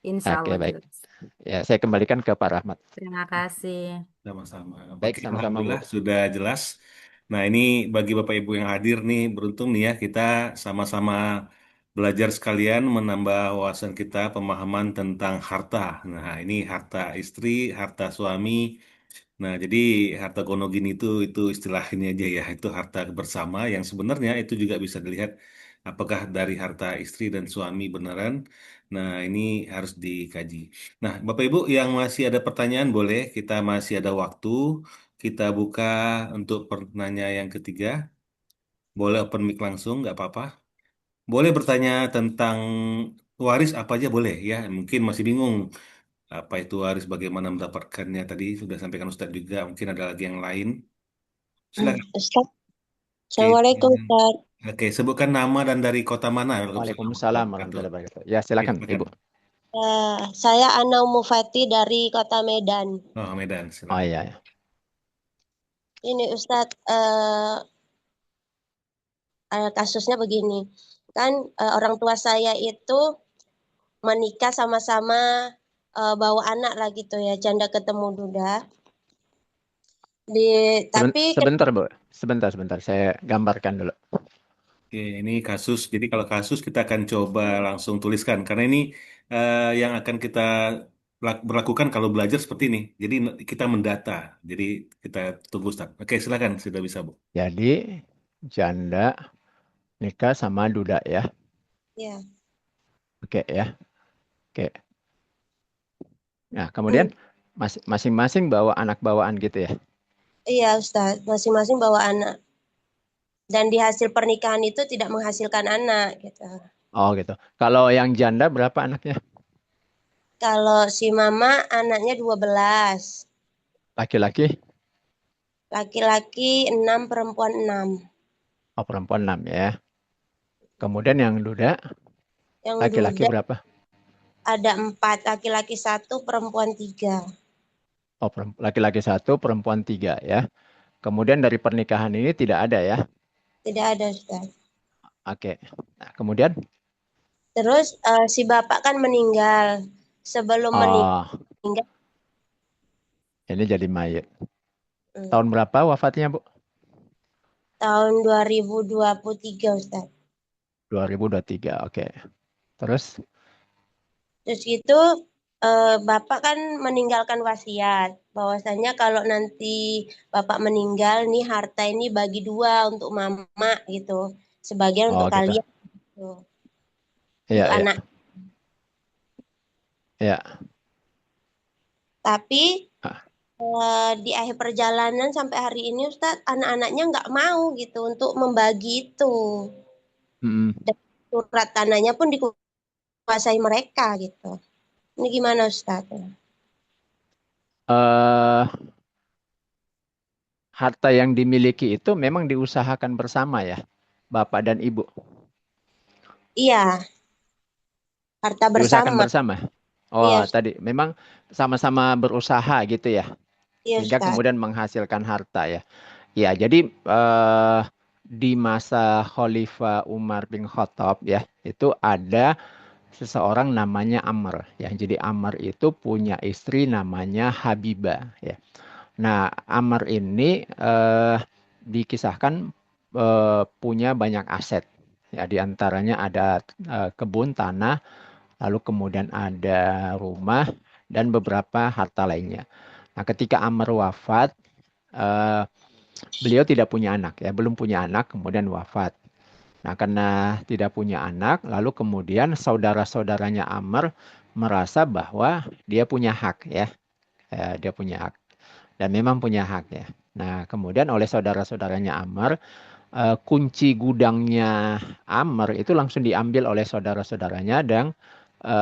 Insya Oke, Allah baik. jelas. Ya, saya kembalikan ke Pak Rahmat. Terima kasih. Sama-sama. Baik, Oke, sama-sama, Bu. Alhamdulillah sudah jelas. Nah, ini bagi Bapak Ibu yang hadir nih, beruntung nih ya, kita sama-sama belajar sekalian menambah wawasan kita, pemahaman tentang harta. Nah, ini harta istri, harta suami. Nah, jadi harta gono gini itu istilah ini aja ya, itu harta bersama yang sebenarnya itu juga bisa dilihat apakah dari harta istri dan suami beneran. Nah, ini harus dikaji. Nah, Bapak Ibu yang masih ada pertanyaan boleh, kita masih ada waktu, kita buka untuk pertanyaan yang ketiga. Boleh open mic langsung, nggak apa-apa. Boleh bertanya tentang waris apa aja boleh ya. Mungkin masih bingung apa itu waris, bagaimana mendapatkannya tadi sudah sampaikan Ustadz juga. Mungkin ada lagi yang lain. Silakan. Ustaz, Oke, Assalamualaikum Ustaz. oke, sebutkan nama dan dari kota mana. Waalaikumsalam Waalaikumsalam warahmatullahi wabarakatuh. warahmatullahi wabarakatuh. Ya, Oke, silakan, silakan. Ibu. Saya Ana Mufati dari Kota Medan. Oh, Medan, Oh silakan. iya, ya. Ini Ustadz, kasusnya begini. Kan orang tua saya itu menikah sama-sama bawa anak lah gitu ya, janda ketemu duda. Tapi Sebentar, Bu. Sebentar. Saya gambarkan dulu. Oke, ini kasus. Jadi kalau kasus kita akan coba langsung tuliskan karena ini yang akan kita berlakukan kalau belajar seperti ini. Jadi kita mendata. Jadi kita tunggu Ustaz. Oke, silakan sudah bisa, Bu. Jadi, janda nikah sama duda ya. ya, Oke ya. Oke. Nah, kemudian masing-masing bawa anak bawaan gitu ya. iya Ustadz, masing-masing bawa anak. Dan di hasil pernikahan itu tidak menghasilkan anak gitu. Oh gitu. Kalau yang janda berapa anaknya? Kalau si mama anaknya 12. Laki-laki? Laki-laki 6, perempuan 6. Oh, perempuan 6 ya. Kemudian yang duda, Yang laki-laki duda berapa? ada 4, laki-laki 1, perempuan 3. Oh, laki-laki 1, perempuan 3 ya. Kemudian dari pernikahan ini tidak ada ya. Tidak ada Ustaz. Oke. Nah, kemudian? Terus si bapak kan meninggal. Sebelum meninggal. Ini jadi mayit. Tahun berapa wafatnya, Bu? Tahun 2023 Ustaz. 2023, oke. Terus itu bapak kan meninggalkan wasiat bahwasanya kalau nanti bapak meninggal nih harta ini bagi 2 untuk mama gitu, sebagian untuk gitu. kalian gitu. Iya, Untuk anak. Iya. Tapi di akhir perjalanan sampai hari ini Ustadz, anak-anaknya nggak mau gitu untuk membagi itu. Dan surat tanahnya pun dikuasai mereka gitu. Ini gimana Ustadz? harta yang dimiliki itu memang diusahakan bersama ya, Bapak dan Ibu. Iya, harta Diusahakan bersama. bersama. Iya, Oh, tadi memang sama-sama berusaha gitu ya, iya sehingga Ustaz. kemudian menghasilkan harta ya. Ya, jadi di masa Khalifah Umar bin Khattab ya, itu ada seseorang namanya Amr ya. Jadi Amr itu punya istri namanya Habibah ya. Nah, Amr ini dikisahkan punya banyak aset. Ya, di antaranya ada kebun tanah, lalu kemudian ada rumah dan beberapa harta lainnya. Nah, ketika Amr wafat, eh, beliau tidak punya anak ya, belum punya anak, kemudian wafat. Nah, karena tidak punya anak, lalu kemudian saudara-saudaranya Amr merasa bahwa dia punya hak ya. Dia punya hak dan memang punya hak ya. Nah, kemudian oleh saudara-saudaranya Amr, kunci gudangnya Amr itu langsung diambil oleh saudara-saudaranya dan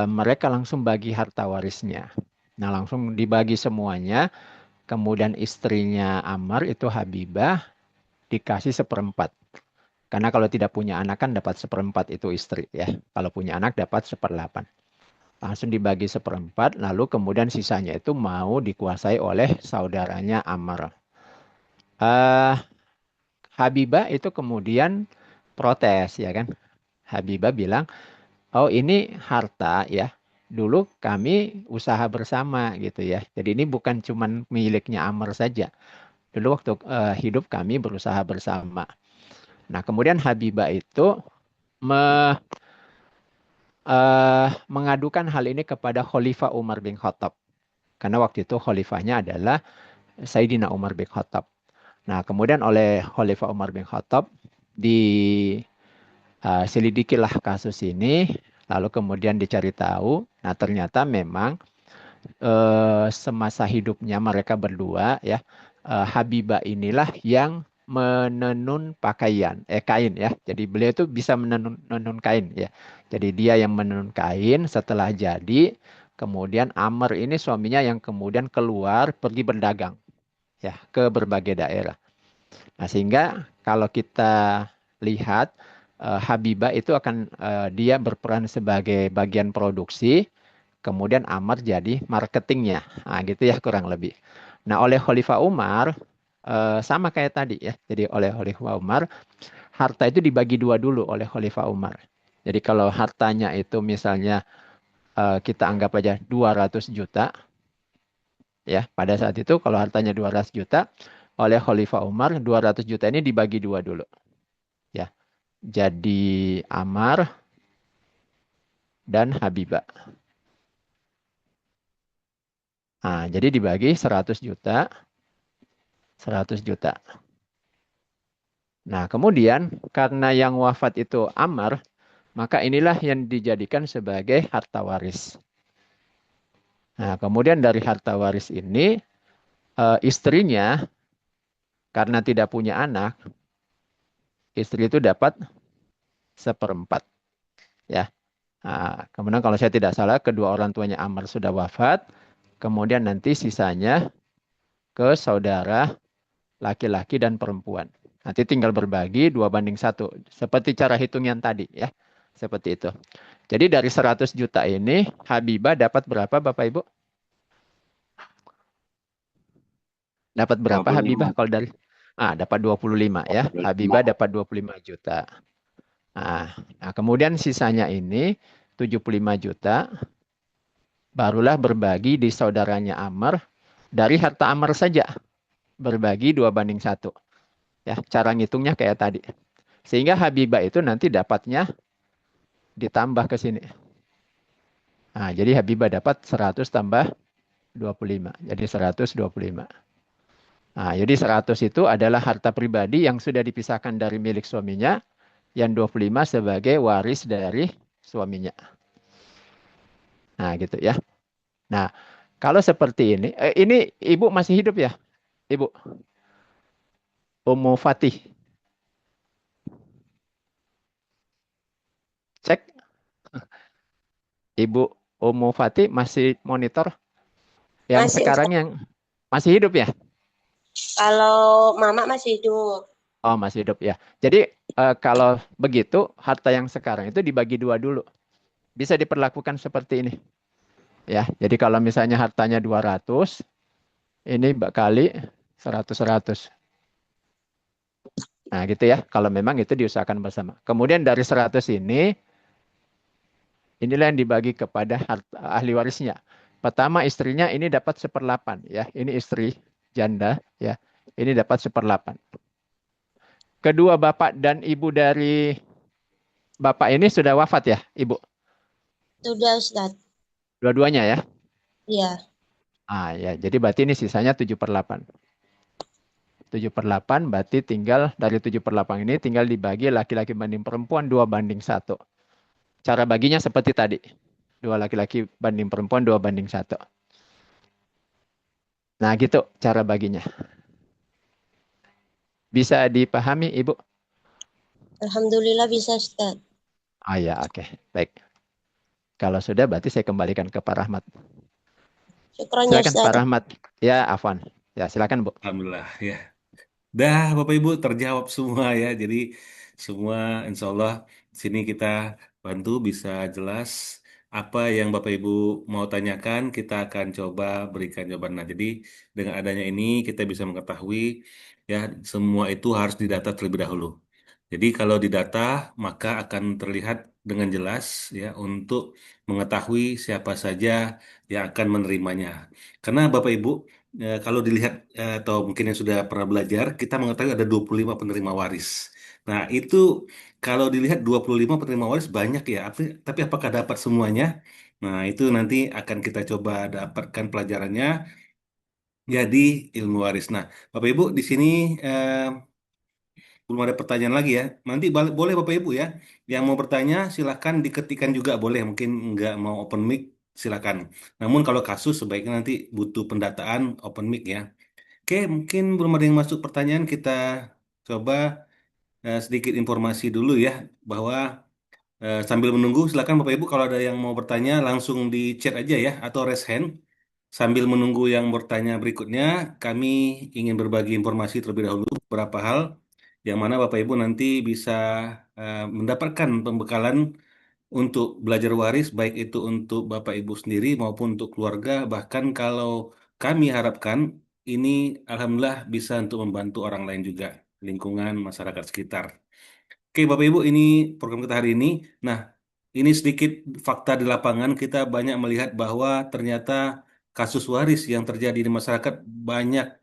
mereka langsung bagi harta warisnya. Nah, langsung dibagi semuanya. Kemudian istrinya Amr itu Habibah dikasih seperempat. Karena kalau tidak punya anak kan dapat seperempat itu istri ya. Kalau punya anak dapat seperdelapan. Langsung dibagi seperempat, lalu kemudian sisanya itu mau dikuasai oleh saudaranya Amr. Eh, Habibah itu kemudian protes ya kan. Habibah bilang, oh ini harta ya. Dulu kami usaha bersama gitu ya. Jadi ini bukan cuman miliknya Amr saja. Dulu waktu hidup kami berusaha bersama. Nah, kemudian Habibah itu me, mengadukan hal ini kepada Khalifah Umar bin Khattab. Karena waktu itu khalifahnya adalah Sayyidina Umar bin Khattab. Nah, kemudian oleh Khalifah Umar bin Khattab diselidikilah kasus ini, lalu kemudian dicari tahu. Nah, ternyata memang semasa hidupnya mereka berdua ya, Habibah inilah yang menenun kain ya. Jadi beliau itu bisa menenun kain ya. Jadi dia yang menenun kain setelah jadi, kemudian Amr ini suaminya yang kemudian keluar pergi berdagang ya ke berbagai daerah. Nah, sehingga kalau kita lihat Habibah itu akan dia berperan sebagai bagian produksi, kemudian Amr jadi marketingnya. Nah, gitu ya kurang lebih. Nah, oleh Khalifah Umar sama kayak tadi ya. Jadi oleh Khalifah Umar harta itu dibagi dua dulu oleh Khalifah Umar. Jadi kalau hartanya itu misalnya kita anggap aja 200 juta ya. Pada saat itu kalau hartanya 200 juta oleh Khalifah Umar 200 juta ini dibagi dua dulu ya. Jadi Amar dan Habibah. Nah, jadi dibagi 100 juta, 100 juta. Nah, kemudian karena yang wafat itu Amr, maka inilah yang dijadikan sebagai harta waris. Nah, kemudian dari harta waris ini, istrinya karena tidak punya anak, istri itu dapat seperempat. Ya. Nah, kemudian kalau saya tidak salah, kedua orang tuanya Amr sudah wafat, kemudian nanti sisanya ke saudara laki-laki dan perempuan. Nanti tinggal berbagi 2:1. Seperti cara hitung yang tadi ya. Seperti itu. Jadi dari 100 juta ini, Habibah dapat berapa Bapak Ibu? Dapat berapa 25. Habibah kalau dari dapat 25 ya. Habibah dapat 25 juta. Nah, kemudian sisanya ini 75 juta barulah berbagi di saudaranya Amr dari harta Amr saja. Berbagi 2:1. Ya, cara ngitungnya kayak tadi. Sehingga Habibah itu nanti dapatnya ditambah ke sini. Nah, jadi Habibah dapat 100 tambah 25. Jadi 125. Nah, jadi 100 itu adalah harta pribadi yang sudah dipisahkan dari milik suaminya, yang 25 sebagai waris dari suaminya. Nah, gitu ya. Nah, kalau seperti ini Ibu masih hidup ya? Ibu, Ummu Fatih. Cek, Ibu Ummu Fatih masih monitor? Yang Masih sekarang Ustaz. yang masih hidup ya? Kalau Mama masih hidup. Oh, masih hidup ya. Jadi kalau begitu harta yang sekarang itu dibagi dua dulu. Bisa diperlakukan seperti ini. Ya, jadi kalau misalnya hartanya 200, ini kali 100-100. Nah, gitu ya. Kalau memang itu diusahakan bersama. Kemudian dari 100 ini, inilah yang dibagi kepada ahli warisnya. Pertama istrinya ini dapat 1/8 ya. Ini istri janda ya. Ini dapat 1/8. Kedua bapak dan ibu dari bapak ini sudah wafat ya, Ibu? Sudah, Ustaz. Dua-duanya ya? Iya. Ah ya, jadi berarti ini sisanya 7/8. 7/8 berarti tinggal dari 7/8 ini tinggal dibagi laki-laki banding perempuan 2/1. Cara baginya seperti tadi. 2 laki-laki banding perempuan 2/1. Nah gitu cara baginya. Bisa dipahami Ibu? Alhamdulillah bisa, Ustaz. Ah ya, oke. Baik. Kalau sudah berarti saya kembalikan ke Pak Rahmat. Syukran ya, Silakan Ustaz. Pak Rahmat. Ya, Afwan. Ya, silakan Bu. Alhamdulillah ya. Dah Bapak Ibu terjawab semua ya. Jadi semua insya Allah sini kita bantu bisa jelas apa yang Bapak Ibu mau tanyakan kita akan coba berikan jawaban. Nah, jadi dengan adanya ini kita bisa mengetahui ya semua itu harus didata terlebih dahulu. Jadi kalau didata maka akan terlihat dengan jelas ya untuk mengetahui siapa saja yang akan menerimanya. Karena Bapak Ibu kalau dilihat atau mungkin yang sudah pernah belajar, kita mengetahui ada 25 penerima waris. Nah, itu kalau dilihat 25 penerima waris banyak ya, tapi apakah dapat semuanya? Nah, itu nanti akan kita coba dapatkan pelajarannya ya di ilmu waris. Nah, Bapak Ibu di sini belum ada pertanyaan lagi ya. Nanti boleh Bapak Ibu ya, yang mau bertanya silahkan diketikkan juga boleh. Mungkin nggak mau open mic silakan. Namun kalau kasus sebaiknya nanti butuh pendataan open mic ya. Oke, mungkin belum ada yang masuk pertanyaan. Kita coba sedikit informasi dulu ya, bahwa sambil menunggu, silakan Bapak Ibu kalau ada yang mau bertanya langsung di chat aja ya, atau raise hand. Sambil menunggu yang bertanya berikutnya, kami ingin berbagi informasi terlebih dahulu beberapa hal, yang mana Bapak Ibu nanti bisa mendapatkan pembekalan untuk belajar waris, baik itu untuk Bapak Ibu sendiri maupun untuk keluarga. Bahkan kalau kami harapkan ini alhamdulillah bisa untuk membantu orang lain juga, lingkungan masyarakat sekitar. Oke, Bapak Ibu, ini program kita hari ini. Nah, ini sedikit fakta di lapangan. Kita banyak melihat bahwa ternyata kasus waris yang terjadi di masyarakat banyak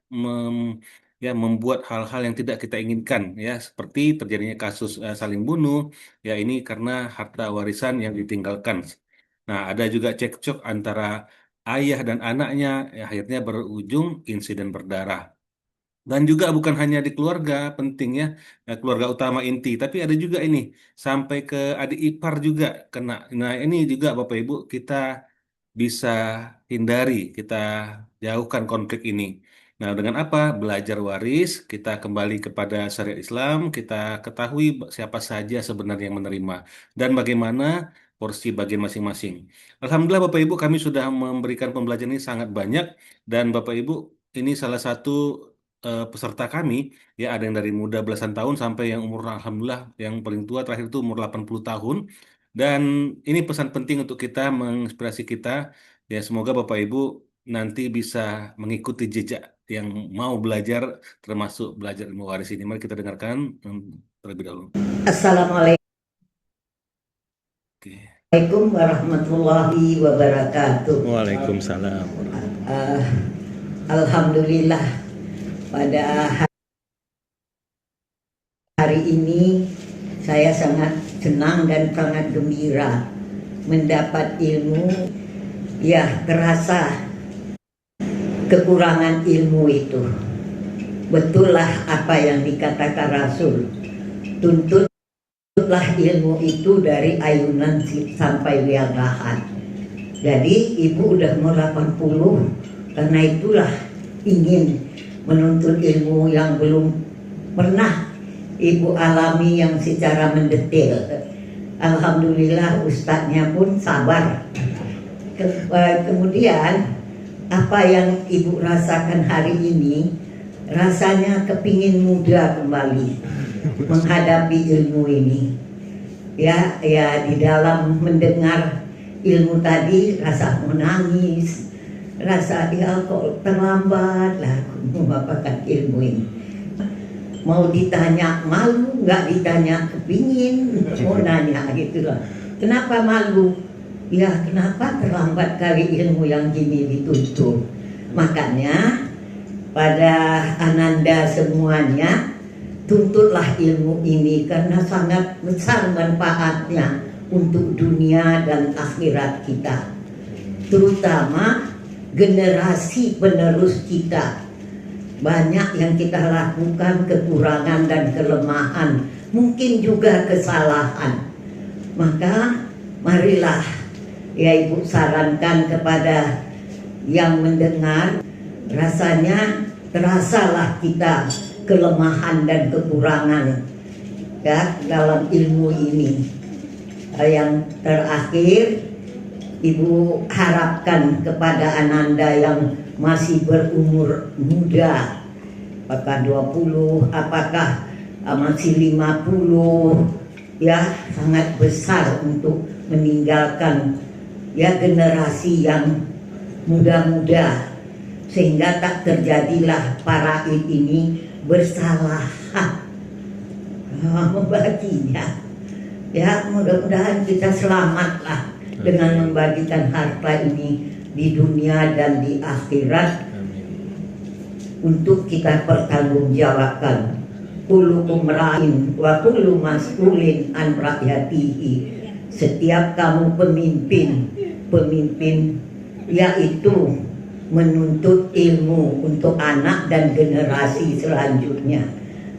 membuat hal-hal yang tidak kita inginkan, ya, seperti terjadinya kasus saling bunuh. Ya, ini karena harta warisan yang ditinggalkan. Nah, ada juga cekcok antara ayah dan anaknya, ya, akhirnya berujung insiden berdarah. Dan juga bukan hanya di keluarga pentingnya, keluarga utama inti, tapi ada juga ini sampai ke adik ipar juga kena. Nah, ini juga Bapak Ibu kita bisa hindari, kita jauhkan konflik ini. Nah, dengan apa? Belajar waris, kita kembali kepada syariat Islam, kita ketahui siapa saja sebenarnya yang menerima dan bagaimana porsi bagian masing-masing. Alhamdulillah Bapak Ibu kami sudah memberikan pembelajaran ini sangat banyak dan Bapak Ibu ini salah satu peserta kami ya ada yang dari muda belasan tahun sampai yang umur alhamdulillah yang paling tua terakhir itu umur 80 tahun dan ini pesan penting untuk kita menginspirasi kita ya semoga Bapak Ibu nanti bisa mengikuti jejak yang mau belajar termasuk belajar ilmu waris ini. Mari kita dengarkan terlebih dahulu. Assalamualaikum Oke. warahmatullahi wabarakatuh. Waalaikumsalam. Alhamdulillah pada hari ini saya sangat senang dan sangat gembira mendapat ilmu. Ya, terasa kekurangan ilmu itu. Betullah apa yang dikatakan Rasul. Tuntutlah ilmu itu dari ayunan sampai liagahan. Jadi ibu udah mau 80, karena itulah ingin menuntut ilmu yang belum pernah ibu alami yang secara mendetail. Alhamdulillah ustadznya pun sabar. Kemudian apa yang ibu rasakan hari ini rasanya kepingin muda kembali menghadapi ilmu ini. Ya, di dalam mendengar ilmu tadi rasa menangis, rasa ya kok terlambat lah aku mendapatkan ilmu ini. Mau ditanya malu, nggak ditanya kepingin, mau nanya gitu loh. Kenapa malu? Ya kenapa terlambat kali ilmu yang gini dituntut. Makanya pada Ananda semuanya, tuntutlah ilmu ini karena sangat besar manfaatnya untuk dunia dan akhirat kita. Terutama generasi penerus kita. Banyak yang kita lakukan kekurangan dan kelemahan, mungkin juga kesalahan. Maka marilah ya Ibu sarankan kepada yang mendengar, rasanya terasalah kita kelemahan dan kekurangan ya dalam ilmu ini. Yang terakhir, Ibu harapkan kepada Ananda yang masih berumur muda, apakah 20, apakah masih 50, ya sangat besar untuk meninggalkan ya generasi yang muda-muda, sehingga tak terjadilah para ini bersalah membaginya. Ya mudah-mudahan kita selamatlah dengan membagikan harta ini di dunia dan di akhirat untuk kita pertanggungjawabkan. Kullukum ra'in wa kullu mas'ulin an ra'yatihi. Setiap kamu pemimpin yaitu menuntut ilmu untuk anak dan generasi selanjutnya.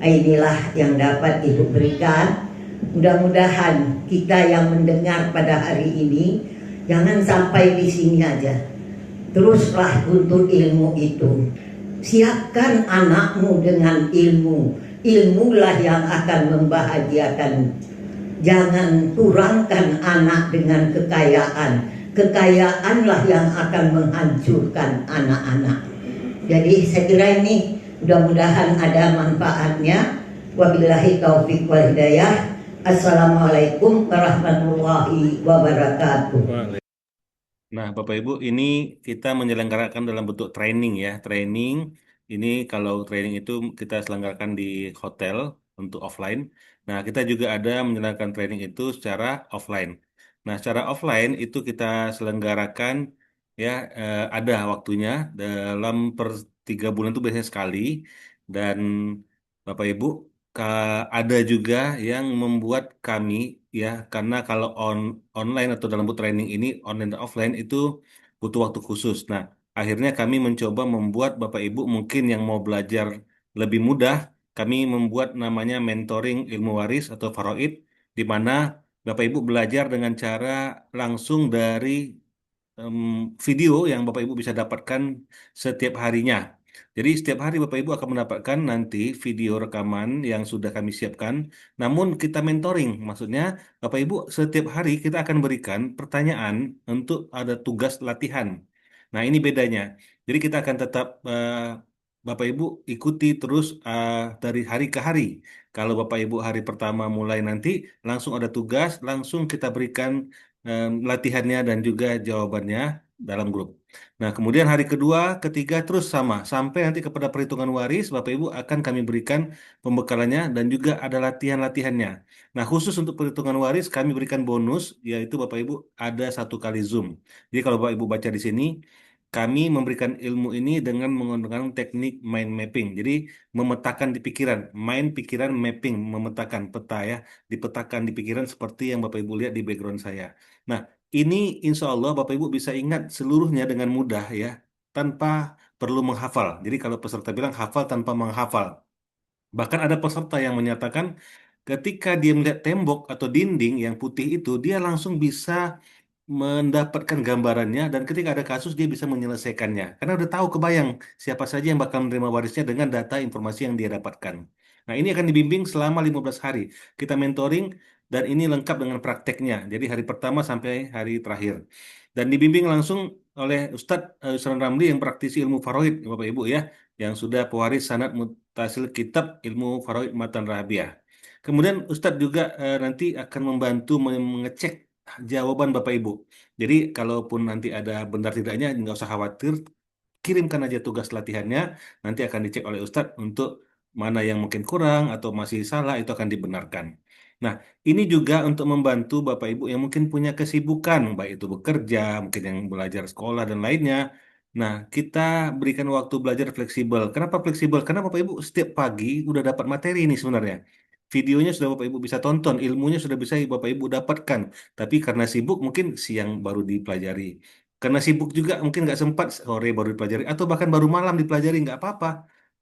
Inilah yang dapat Ibu berikan. Mudah-mudahan kita yang mendengar pada hari ini jangan sampai di sini aja. Teruslah tuntut ilmu itu. Siapkan anakmu dengan ilmu. Ilmulah yang akan membahagiakan. Jangan kurangkan anak dengan kekayaan. Kekayaanlah yang akan menghancurkan anak-anak. Jadi saya kira ini mudah-mudahan ada manfaatnya. Wabillahi taufiq wal hidayah. Assalamualaikum warahmatullahi wabarakatuh. Nah, Bapak Ibu, ini kita menyelenggarakan dalam bentuk training ya. Training ini kalau training itu kita selenggarakan di hotel untuk offline. Nah, kita juga ada menyelenggarakan training itu secara offline. Nah, secara offline itu kita selenggarakan ya ada waktunya dalam per 3 bulan itu biasanya sekali. Dan Bapak Ibu ada juga yang membuat kami ya karena kalau online atau dalam bentuk training ini online dan offline itu butuh waktu khusus. Nah, akhirnya kami mencoba membuat Bapak Ibu mungkin yang mau belajar lebih mudah, kami membuat namanya mentoring ilmu waris atau faraid, di mana Bapak Ibu belajar dengan cara langsung dari em, video yang Bapak Ibu bisa dapatkan setiap harinya. Jadi setiap hari Bapak Ibu akan mendapatkan nanti video rekaman yang sudah kami siapkan. Namun kita mentoring, maksudnya Bapak Ibu setiap hari kita akan berikan pertanyaan untuk ada tugas latihan. Nah ini bedanya. Jadi kita akan tetap Bapak Ibu ikuti terus dari hari ke hari. Kalau Bapak Ibu hari pertama mulai nanti langsung ada tugas, langsung kita berikan latihannya dan juga jawabannya dalam grup. Nah, kemudian hari kedua, ketiga terus sama sampai nanti kepada perhitungan waris, Bapak Ibu akan kami berikan pembekalannya dan juga ada latihan-latihannya. Nah, khusus untuk perhitungan waris kami berikan bonus yaitu Bapak Ibu ada 1 kali Zoom. Jadi kalau Bapak Ibu baca di sini, kami memberikan ilmu ini dengan menggunakan teknik mind mapping. Jadi memetakan di pikiran, mind pikiran mapping, memetakan peta ya, dipetakan di pikiran seperti yang Bapak Ibu lihat di background saya. Nah, ini insya Allah Bapak Ibu bisa ingat seluruhnya dengan mudah ya, tanpa perlu menghafal. Jadi kalau peserta bilang hafal tanpa menghafal. Bahkan ada peserta yang menyatakan ketika dia melihat tembok atau dinding yang putih itu, dia langsung bisa mendapatkan gambarannya dan ketika ada kasus dia bisa menyelesaikannya. Karena udah tahu kebayang siapa saja yang bakal menerima warisnya dengan data informasi yang dia dapatkan. Nah, ini akan dibimbing selama 15 hari. Kita mentoring dan ini lengkap dengan prakteknya. Jadi hari pertama sampai hari terakhir. Dan dibimbing langsung oleh Ustadz Yusran Ramli yang praktisi ilmu faraid, Bapak Ibu ya. yang sudah pewaris sanad mutasil kitab ilmu faraid matan rabiah. Kemudian Ustadz juga nanti akan membantu mengecek jawaban Bapak Ibu. Jadi kalaupun nanti ada benar tidaknya nggak usah khawatir, kirimkan aja tugas latihannya, nanti akan dicek oleh Ustadz untuk mana yang mungkin kurang atau masih salah itu akan dibenarkan. Nah, ini juga untuk membantu Bapak Ibu yang mungkin punya kesibukan, baik itu bekerja, mungkin yang belajar sekolah dan lainnya. Nah, kita berikan waktu belajar fleksibel. Kenapa fleksibel? Karena Bapak Ibu setiap pagi udah dapat materi ini sebenarnya. Videonya sudah Bapak Ibu bisa tonton, ilmunya sudah bisa Bapak Ibu dapatkan. Tapi karena sibuk mungkin siang baru dipelajari. Karena sibuk juga mungkin nggak sempat sore baru dipelajari atau bahkan baru malam dipelajari nggak apa-apa.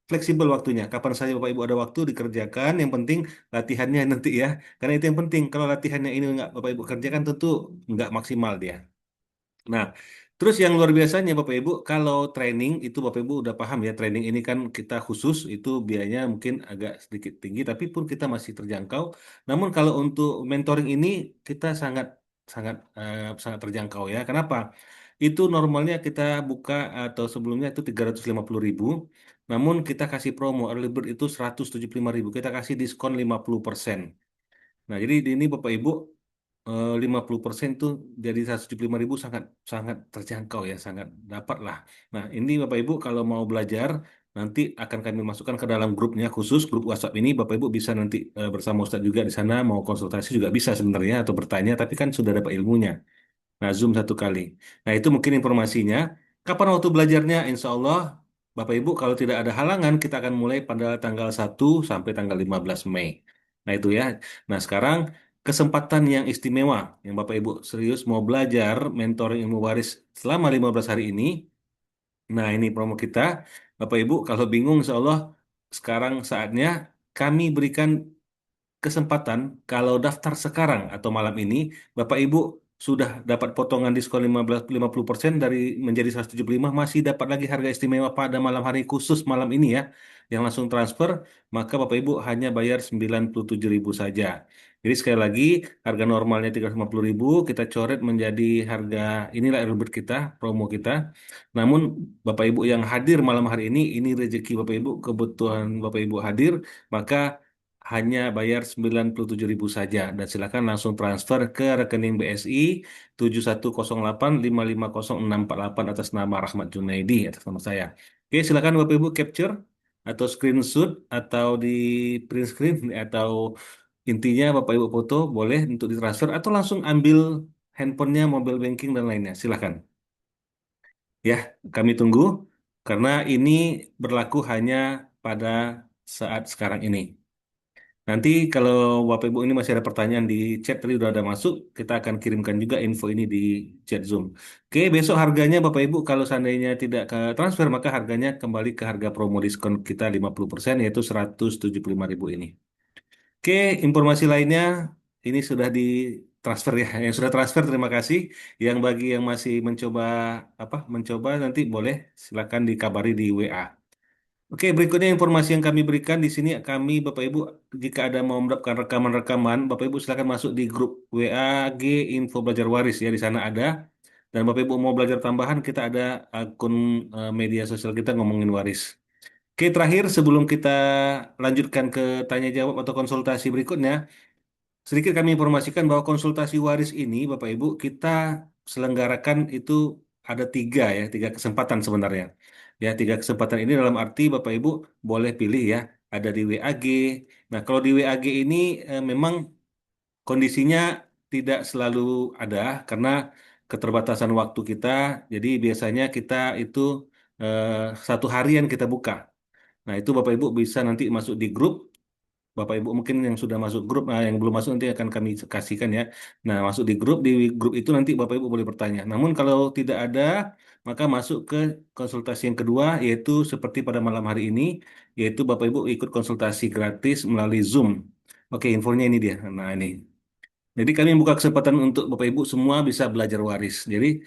Fleksibel waktunya. Kapan saja Bapak Ibu ada waktu dikerjakan. Yang penting latihannya nanti ya. Karena itu yang penting. Kalau latihannya ini nggak Bapak Ibu kerjakan tentu nggak maksimal dia. Nah, terus yang luar biasanya Bapak Ibu, kalau training itu Bapak Ibu udah paham ya, training ini kan kita khusus, itu biayanya mungkin agak sedikit tinggi, tapi pun kita masih terjangkau. Namun kalau untuk mentoring ini kita sangat sangat sangat terjangkau ya. Kenapa? Itu normalnya kita buka atau sebelumnya itu 350.000, namun kita kasih promo early bird itu 175.000, kita kasih diskon 50%. Nah, jadi ini Bapak Ibu 50% tuh jadi 175.000 sangat sangat terjangkau ya, sangat dapat lah. Nah, ini Bapak Ibu kalau mau belajar nanti akan kami masukkan ke dalam grupnya khusus grup WhatsApp ini. Bapak Ibu bisa nanti bersama Ustadz juga di sana mau konsultasi juga bisa sebenarnya atau bertanya, tapi kan sudah dapat ilmunya. Nah, Zoom 1 kali. Nah, itu mungkin informasinya. Kapan waktu belajarnya? Insya Allah, Bapak Ibu, kalau tidak ada halangan, kita akan mulai pada tanggal 1 sampai tanggal 15 Mei. Nah, itu ya. Nah, sekarang kesempatan yang istimewa yang Bapak Ibu serius mau belajar mentoring ilmu waris selama 15 hari ini. Nah, ini promo kita. Bapak Ibu, kalau bingung, Insya Allah, sekarang saatnya kami berikan kesempatan kalau daftar sekarang atau malam ini Bapak Ibu sudah dapat potongan diskon 50% dari menjadi 175 masih dapat lagi harga istimewa pada malam hari khusus malam ini ya yang langsung transfer maka Bapak Ibu hanya bayar 97.000 saja. Jadi sekali lagi harga normalnya 350.000 kita coret menjadi harga inilah earbird kita promo kita. Namun Bapak Ibu yang hadir malam hari ini rezeki Bapak Ibu kebutuhan Bapak Ibu hadir maka hanya bayar 97.000 saja dan silakan langsung transfer ke rekening BSI 7108550648 atas nama Rahmat Junaidi atas nama saya. Oke, silakan Bapak Ibu capture atau screenshot atau di print screen atau intinya Bapak Ibu foto boleh untuk ditransfer atau langsung ambil handphonenya, mobile banking dan lainnya. Silakan. Ya, kami tunggu karena ini berlaku hanya pada saat sekarang ini. Nanti kalau Bapak Ibu ini masih ada pertanyaan di chat tadi udah ada masuk, kita akan kirimkan juga info ini di chat Zoom. Oke, besok harganya Bapak Ibu kalau seandainya tidak ke transfer maka harganya kembali ke harga promo diskon kita 50% yaitu 175.000 ini. Oke, informasi lainnya ini sudah di transfer ya. Yang sudah transfer terima kasih. Yang bagi yang masih mencoba mencoba nanti boleh silakan dikabari di WA. Oke, berikutnya informasi yang kami berikan di sini kami Bapak Ibu jika ada mau mendapatkan rekaman-rekaman, Bapak Ibu silakan masuk di grup WAG Info Belajar Waris ya di sana ada. Dan Bapak Ibu mau belajar tambahan kita ada akun media sosial kita ngomongin waris. Oke, terakhir sebelum kita lanjutkan ke tanya jawab atau konsultasi berikutnya, sedikit kami informasikan bahwa konsultasi waris ini, Bapak Ibu, kita selenggarakan itu ada tiga kesempatan sebenarnya. Ya, tiga kesempatan ini dalam arti Bapak Ibu boleh pilih ya, ada di WAG. Nah, kalau di WAG ini memang kondisinya tidak selalu ada karena keterbatasan waktu kita. Jadi biasanya kita itu eh, 1 harian kita buka. Nah, itu Bapak Ibu bisa nanti masuk di grup. Bapak Ibu mungkin yang sudah masuk grup, yang belum masuk nanti akan kami kasihkan ya. Nah, masuk di grup itu nanti Bapak Ibu boleh bertanya. Namun kalau tidak ada, maka masuk ke konsultasi yang kedua, yaitu seperti pada malam hari ini, yaitu Bapak Ibu ikut konsultasi gratis melalui Zoom. Oke, infonya ini dia. Nah, ini. Jadi kami buka kesempatan untuk Bapak Ibu semua bisa belajar waris. Jadi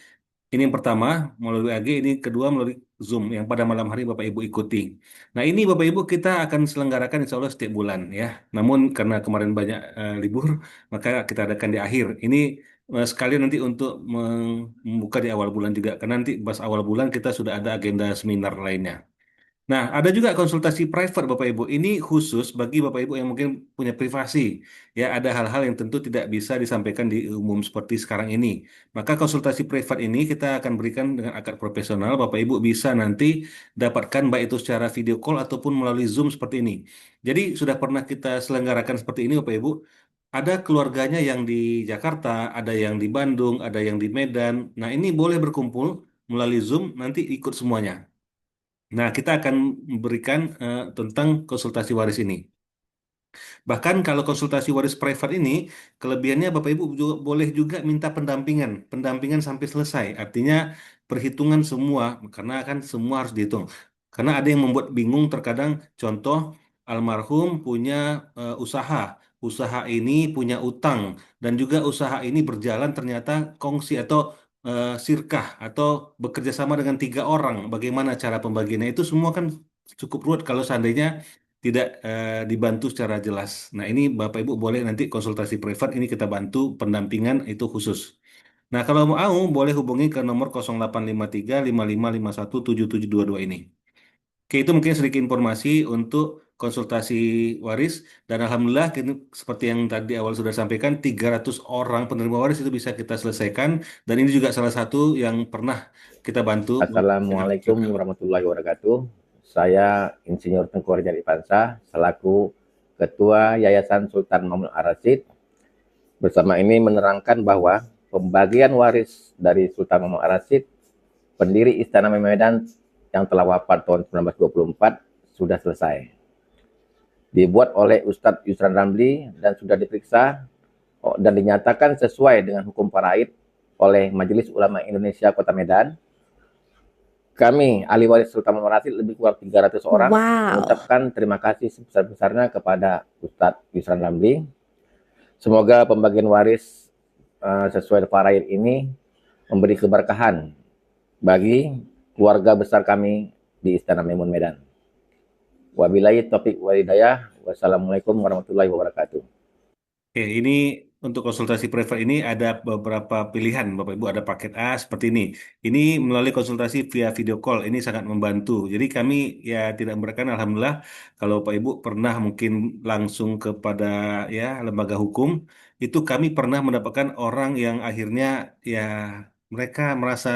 ini yang pertama melalui AG, ini kedua melalui Zoom yang pada malam hari Bapak Ibu ikuti. Nah ini Bapak Ibu kita akan selenggarakan insya Allah setiap bulan ya. Namun karena kemarin banyak libur, maka kita adakan di akhir. Ini sekalian nanti untuk membuka di awal bulan juga. Karena nanti pas awal bulan kita sudah ada agenda seminar lainnya. Nah, ada juga konsultasi private Bapak Ibu. Ini khusus bagi Bapak Ibu yang mungkin punya privasi. Ya, ada hal-hal yang tentu tidak bisa disampaikan di umum seperti sekarang ini. Maka konsultasi private ini kita akan berikan dengan akad profesional. Bapak Ibu bisa nanti dapatkan baik itu secara video call ataupun melalui Zoom seperti ini. Jadi sudah pernah kita selenggarakan seperti ini Bapak Ibu. Ada keluarganya yang di Jakarta, ada yang di Bandung, ada yang di Medan. Nah, ini boleh berkumpul melalui Zoom, nanti ikut semuanya. Nah, kita akan memberikan tentang konsultasi waris ini. Bahkan kalau konsultasi waris private ini, kelebihannya Bapak Ibu juga boleh juga minta pendampingan, pendampingan sampai selesai. Artinya perhitungan semua, karena kan semua harus dihitung. Karena ada yang membuat bingung terkadang, contoh almarhum punya usaha, usaha ini punya utang, dan juga usaha ini berjalan ternyata kongsi atau sirkah atau bekerja sama dengan 3 orang. Bagaimana cara pembagiannya itu semua kan cukup ruwet kalau seandainya tidak dibantu secara jelas. Nah, ini Bapak Ibu boleh nanti konsultasi privat, ini kita bantu pendampingan itu khusus. Nah, kalau mau boleh hubungi ke nomor 0853 5551 7722 ini. Oke, itu mungkin sedikit informasi untuk konsultasi waris dan alhamdulillah seperti yang tadi awal sudah sampaikan 300 orang penerima waris itu bisa kita selesaikan dan ini juga salah satu yang pernah kita bantu. Assalamualaikum warahmatullahi wabarakatuh. Saya Insinyur Tengku Rajali Pansa selaku Ketua Yayasan Sultan Mahmud Ar-Rasyid. Bersama ini menerangkan bahwa pembagian waris dari Sultan Mahmud Ar-Rasyid, pendiri Istana Medan yang telah wafat tahun 1924 sudah selesai. Dibuat oleh Ustadz Yusran Ramli dan sudah diperiksa dan dinyatakan sesuai dengan hukum faraid oleh Majelis Ulama Indonesia Kota Medan. Kami, ahli waris Sultan Mahmud Ar-Rasyid lebih kurang 300 orang, mengucapkan terima kasih sebesar-besarnya kepada Ustadz Yusran Ramli. Semoga pembagian waris sesuai faraid ini memberi keberkahan bagi keluarga besar kami di Istana Maimun Medan. Wabillahi taufiq wal hidayah. Wassalamualaikum warahmatullahi wabarakatuh. Oke, ini untuk konsultasi privat ini ada beberapa pilihan, Bapak Ibu. Ada paket A seperti ini. Ini melalui konsultasi via video call. Ini sangat membantu. Jadi kami ya tidak memberikan, alhamdulillah, kalau Bapak Ibu pernah mungkin langsung kepada ya lembaga hukum, itu kami pernah mendapatkan orang yang akhirnya ya mereka merasa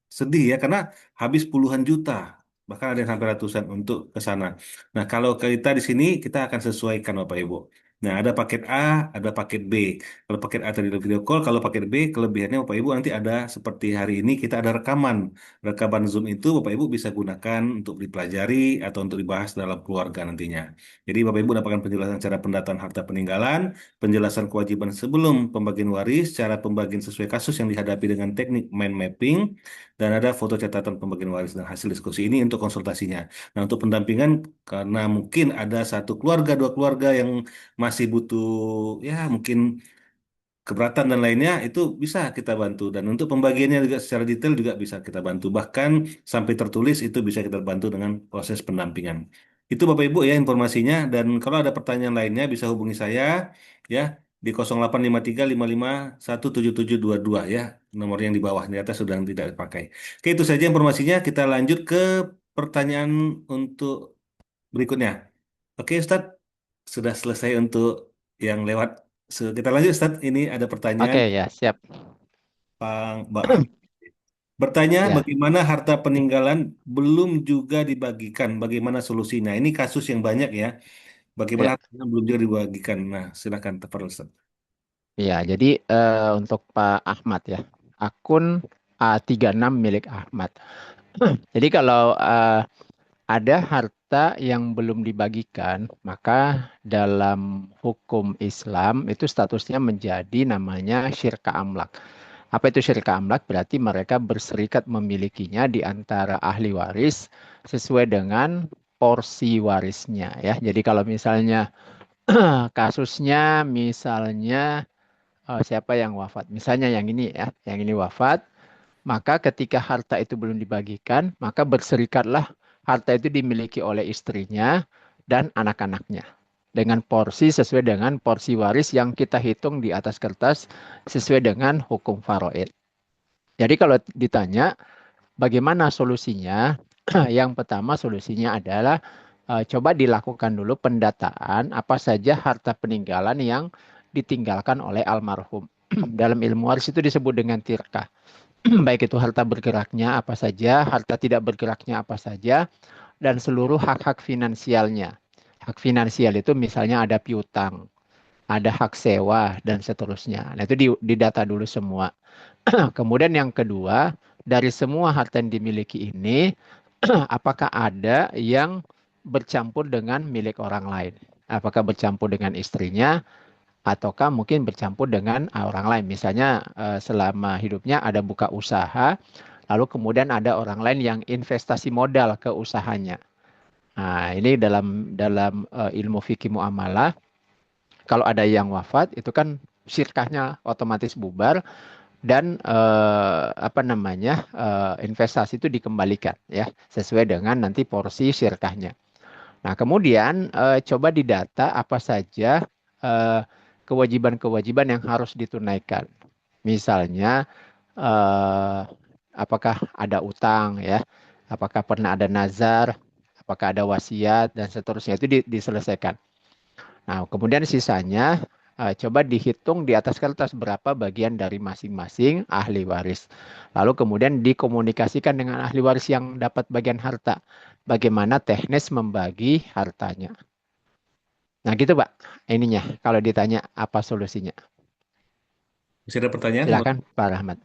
sedih ya karena habis puluhan juta. Bahkan ada yang sampai ratusan untuk ke sana. Nah, kalau kita di sini kita akan sesuaikan Bapak Ibu. Nah, ada paket A, ada paket B. Kalau paket A tadi video call, kalau paket B kelebihannya Bapak Ibu nanti ada seperti hari ini kita ada rekaman. Rekaman Zoom itu Bapak Ibu bisa gunakan untuk dipelajari atau untuk dibahas dalam keluarga nantinya. Jadi Bapak Ibu dapatkan penjelasan cara pendataan harta peninggalan, penjelasan kewajiban sebelum pembagian waris, cara pembagian sesuai kasus yang dihadapi dengan teknik mind mapping, dan ada foto catatan pembagian waris dan hasil diskusi ini untuk konsultasinya. Nah, untuk pendampingan karena mungkin ada satu keluarga, 2 keluarga yang masih butuh ya mungkin keberatan dan lainnya itu bisa kita bantu dan untuk pembagiannya juga secara detail juga bisa kita bantu bahkan sampai tertulis itu bisa kita bantu dengan proses pendampingan. Itu Bapak Ibu ya informasinya dan kalau ada pertanyaan lainnya bisa hubungi saya ya di 085355177722 ya nomor yang di bawah di atas sudah tidak dipakai. Oke itu saja informasinya kita lanjut ke pertanyaan untuk berikutnya. Oke, Ustadz, sudah selesai untuk yang lewat. Kita lanjut, Ustadz. Ini ada pertanyaan, Oke, ya, siap. Mbak. Bertanya, Ya, bagaimana harta peninggalan belum juga dibagikan? Bagaimana solusinya? Ini kasus yang banyak ya. Bagaimana ya, hartanya belum juga dibagikan? Nah, silakan, Tafadhol, Ustadz. ya. Jadi untuk Pak Ahmad ya, akun A36 milik Ahmad. Jadi kalau ada harta yang belum dibagikan, maka dalam hukum Islam itu statusnya menjadi namanya syirka amlak. Apa itu syirka amlak? Berarti mereka berserikat memilikinya di antara ahli waris sesuai dengan porsi warisnya ya. Jadi kalau misalnya kasusnya misalnya siapa yang wafat? Misalnya yang ini ya, yang ini wafat, maka ketika harta itu belum dibagikan, maka berserikatlah harta itu dimiliki oleh istrinya dan anak-anaknya. Dengan porsi sesuai dengan porsi waris yang kita hitung di atas kertas sesuai dengan hukum faraid. Jadi kalau ditanya bagaimana solusinya, Yang pertama solusinya adalah coba dilakukan dulu pendataan apa saja harta peninggalan yang ditinggalkan oleh almarhum. Dalam ilmu waris itu disebut dengan tirkah. Baik itu harta bergeraknya apa saja, harta tidak bergeraknya apa saja, dan seluruh hak-hak finansialnya. Hak finansial itu misalnya ada piutang, ada hak sewa, dan seterusnya. Nah, itu didata dulu semua. Kemudian yang kedua, dari semua harta yang dimiliki ini, apakah ada yang bercampur dengan milik orang lain? Apakah bercampur dengan istrinya, ataukah mungkin bercampur dengan orang lain? Misalnya selama hidupnya ada buka usaha, lalu kemudian ada orang lain yang investasi modal ke usahanya. Nah, ini dalam ilmu fikih muamalah, kalau ada yang wafat itu kan syirkahnya otomatis bubar dan investasi itu dikembalikan ya sesuai dengan nanti porsi syirkahnya. Nah, kemudian coba didata apa saja eh, kewajiban-kewajiban yang harus ditunaikan. Misalnya apakah ada utang ya, apakah pernah ada nazar, apakah ada wasiat dan seterusnya itu diselesaikan. Nah, kemudian sisanya coba dihitung di atas kertas berapa bagian dari masing-masing ahli waris. Lalu kemudian dikomunikasikan dengan ahli waris yang dapat bagian harta. Bagaimana teknis membagi hartanya. Nah, gitu, Pak. Ininya kalau ditanya apa solusinya. Masih ada pertanyaan? Silakan, Pak Rahmat.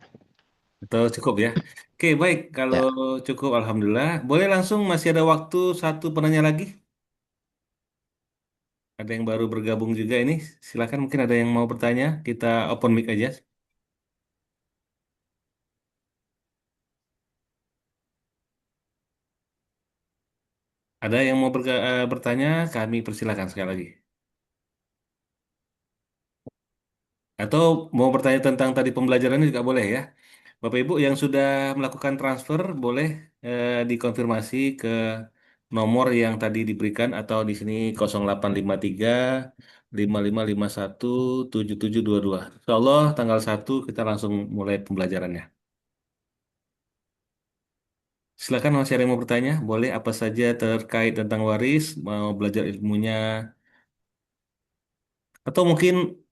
Atau cukup ya? Oke, baik. Kalau Ya. cukup, Alhamdulillah. Boleh langsung, masih ada waktu satu penanya lagi. Ada yang baru bergabung juga ini. Silakan, mungkin ada yang mau bertanya. Kita open mic aja. Ada yang mau bertanya, kami persilakan sekali lagi. Atau mau bertanya tentang tadi pembelajarannya juga boleh ya. Bapak Ibu yang sudah melakukan transfer boleh dikonfirmasi ke nomor yang tadi diberikan atau di sini 0853 5551 7722. Insyaallah tanggal 1 kita langsung mulai pembelajarannya. Silakan masih ada yang mau bertanya, boleh apa saja terkait tentang waris, mau belajar ilmunya atau mungkin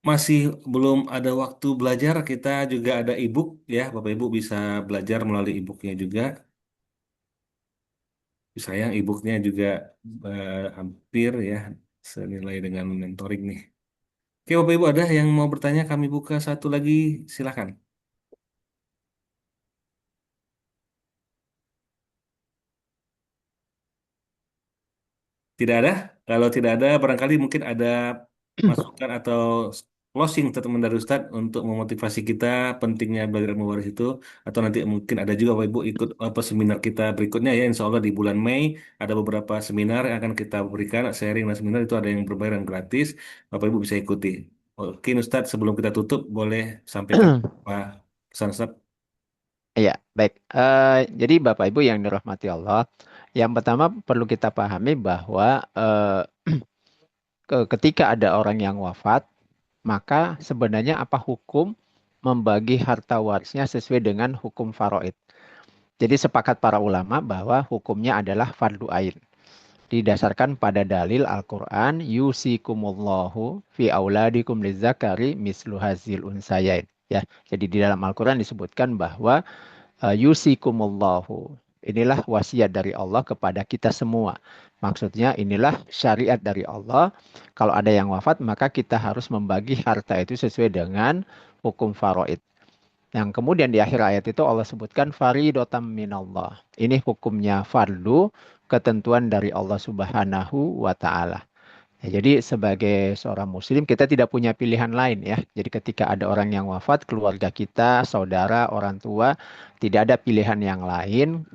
masih belum ada waktu belajar, kita juga ada e-book ya, Bapak Ibu bisa belajar melalui e-booknya juga. Sayang e-booknya juga hampir ya senilai dengan mentoring nih. Oke, Bapak Ibu ada yang mau bertanya, kami buka satu lagi, silakan. Tidak ada? Kalau tidak ada, barangkali mungkin ada masukan atau closing statement dari Ustadz untuk memotivasi kita pentingnya belajar ilmu waris itu, atau nanti mungkin ada juga Bapak Ibu ikut apa seminar kita berikutnya ya, Insya Allah di bulan Mei ada beberapa seminar yang akan kita berikan, sharing dan seminar itu ada yang berbayar dan gratis, Bapak Ibu bisa ikuti. Oke Ustadz, sebelum kita tutup boleh sampaikan apa pesan Ustadz? Iya, baik. Jadi Bapak Ibu yang dirahmati Allah, yang pertama perlu kita pahami bahwa ketika ada orang yang wafat, maka sebenarnya apa hukum membagi harta warisnya sesuai dengan hukum faraid. Jadi sepakat para ulama bahwa hukumnya adalah fardu ain. Didasarkan pada dalil Al-Quran, yusikumullahu fi auladikum lizzakari mislu hazil unsayain. Ya, jadi di dalam Al-Quran disebutkan bahwa yusikumullahu. Inilah wasiat dari Allah kepada kita semua. Maksudnya inilah syariat dari Allah. Kalau ada yang wafat, maka kita harus membagi harta itu sesuai dengan hukum faraid. Yang kemudian di akhir ayat itu Allah sebutkan faridotam minallah. Ini hukumnya fardu, ketentuan dari Allah Subhanahu wa taala. Ya, jadi sebagai seorang muslim kita tidak punya pilihan lain ya. Jadi ketika ada orang yang wafat, keluarga kita, saudara, orang tua, tidak ada pilihan yang lain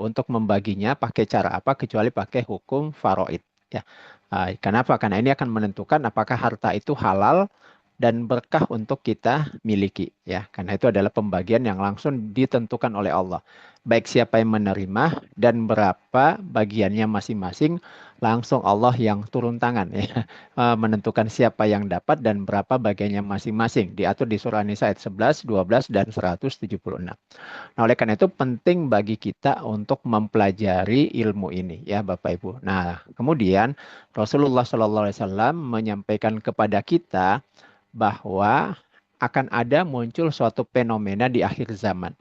untuk membaginya pakai cara apa kecuali pakai hukum faraid ya. Kenapa? Karena ini akan menentukan apakah harta itu halal dan berkah untuk kita miliki ya. Karena itu adalah pembagian yang langsung ditentukan oleh Allah. Baik siapa yang menerima dan berapa bagiannya masing-masing langsung Allah yang turun tangan ya, menentukan siapa yang dapat dan berapa bagiannya masing-masing. Diatur di surah An-Nisa ayat 11, 12, dan 176. Nah, oleh karena itu penting bagi kita untuk mempelajari ilmu ini ya Bapak Ibu. Nah, kemudian Rasulullah SAW menyampaikan kepada kita bahwa akan ada muncul suatu fenomena di akhir zaman.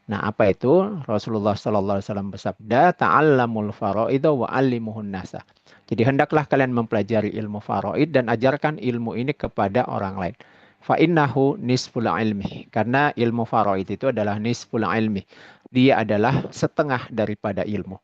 Nah, apa itu? Rasulullah SAW bersabda, "Ta'allamul faraida wa 'allimuhun nasa." Jadi hendaklah kalian mempelajari ilmu faraid dan ajarkan ilmu ini kepada orang lain. Fa innahu nisful ilmi. Karena ilmu faraid itu adalah nisful ilmi. Dia adalah setengah daripada ilmu.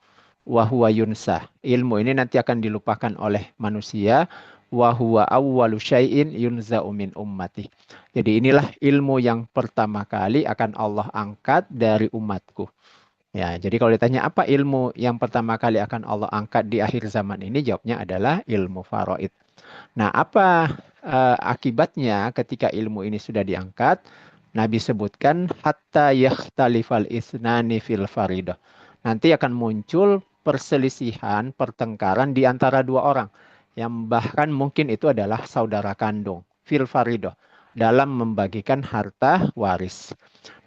Wa huwa yunsa. Ilmu ini nanti akan dilupakan oleh manusia. Wa huwa awwalu syai'in yunza'u min ummati. Jadi inilah ilmu yang pertama kali akan Allah angkat dari umatku. Ya, jadi kalau ditanya apa ilmu yang pertama kali akan Allah angkat di akhir zaman ini, jawabnya adalah ilmu faraid. Nah, apa akibatnya ketika ilmu ini sudah diangkat? Nabi sebutkan hatta yakhtalifal isnani fil faridah. Nanti akan muncul perselisihan, pertengkaran di antara dua orang yang bahkan mungkin itu adalah saudara kandung fil faridah dalam membagikan harta waris.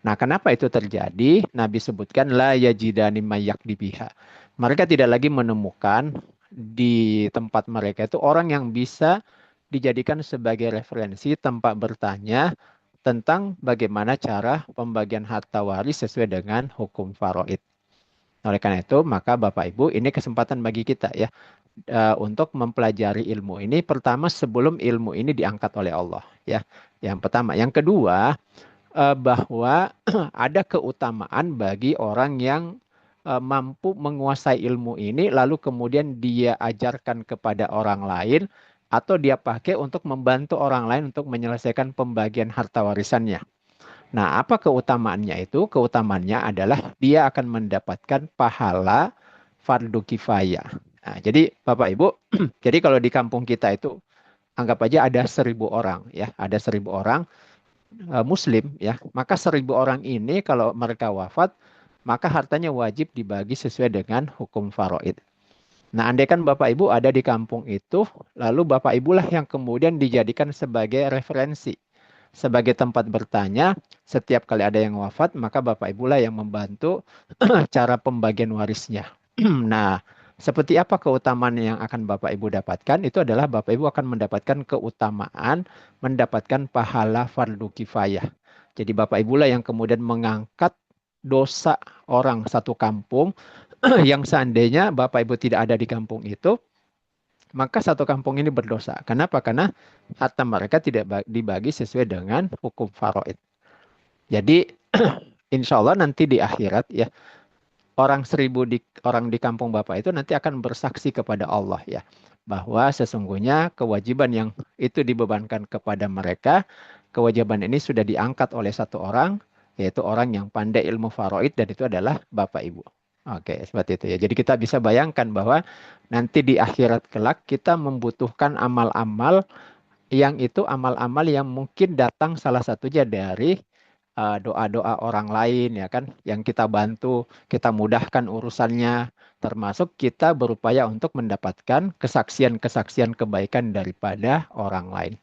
Nah, kenapa itu terjadi? Nabi sebutkan la yajidani mayak dibiha. Mereka tidak lagi menemukan di tempat mereka itu orang yang bisa dijadikan sebagai referensi tempat bertanya tentang bagaimana cara pembagian harta waris sesuai dengan hukum faraid. Oleh karena itu, maka Bapak Ibu, ini kesempatan bagi kita ya untuk mempelajari ilmu ini. Pertama, sebelum ilmu ini diangkat oleh Allah ya. Yang pertama, yang kedua, bahwa ada keutamaan bagi orang yang mampu menguasai ilmu ini, lalu kemudian dia ajarkan kepada orang lain, atau dia pakai untuk membantu orang lain untuk menyelesaikan pembagian harta warisannya. Nah, apa keutamaannya itu? Keutamaannya adalah dia akan mendapatkan pahala fardu kifayah. Nah, jadi Bapak Ibu, jadi kalau di kampung kita itu anggap aja ada 1.000 orang ya, ada 1.000 orang Muslim ya, maka 1.000 orang ini kalau mereka wafat, maka hartanya wajib dibagi sesuai dengan hukum faraid. Nah, andaikan Bapak Ibu ada di kampung itu, lalu Bapak Ibulah yang kemudian dijadikan sebagai referensi, sebagai tempat bertanya, setiap kali ada yang wafat, maka Bapak Ibulah yang membantu cara pembagian warisnya. Nah, seperti apa keutamaan yang akan Bapak Ibu dapatkan? Itu adalah Bapak Ibu akan mendapatkan keutamaan, mendapatkan pahala fardu kifayah. Jadi Bapak Ibulah yang kemudian mengangkat dosa orang satu kampung yang seandainya Bapak Ibu tidak ada di kampung itu, maka satu kampung ini berdosa. Kenapa? Karena harta mereka tidak dibagi sesuai dengan hukum faraid. Jadi insya Allah nanti di akhirat ya, orang di kampung Bapak itu nanti akan bersaksi kepada Allah ya, bahwa sesungguhnya kewajiban yang itu dibebankan kepada mereka, kewajiban ini sudah diangkat oleh satu orang, yaitu orang yang pandai ilmu faraid, dan itu adalah Bapak Ibu. Oke, seperti itu ya. Jadi kita bisa bayangkan bahwa nanti di akhirat kelak kita membutuhkan amal-amal yang itu amal-amal yang mungkin datang salah satunya dari doa-doa orang lain ya kan, yang kita bantu, kita mudahkan urusannya, termasuk kita berupaya untuk mendapatkan kesaksian-kesaksian kebaikan daripada orang lain.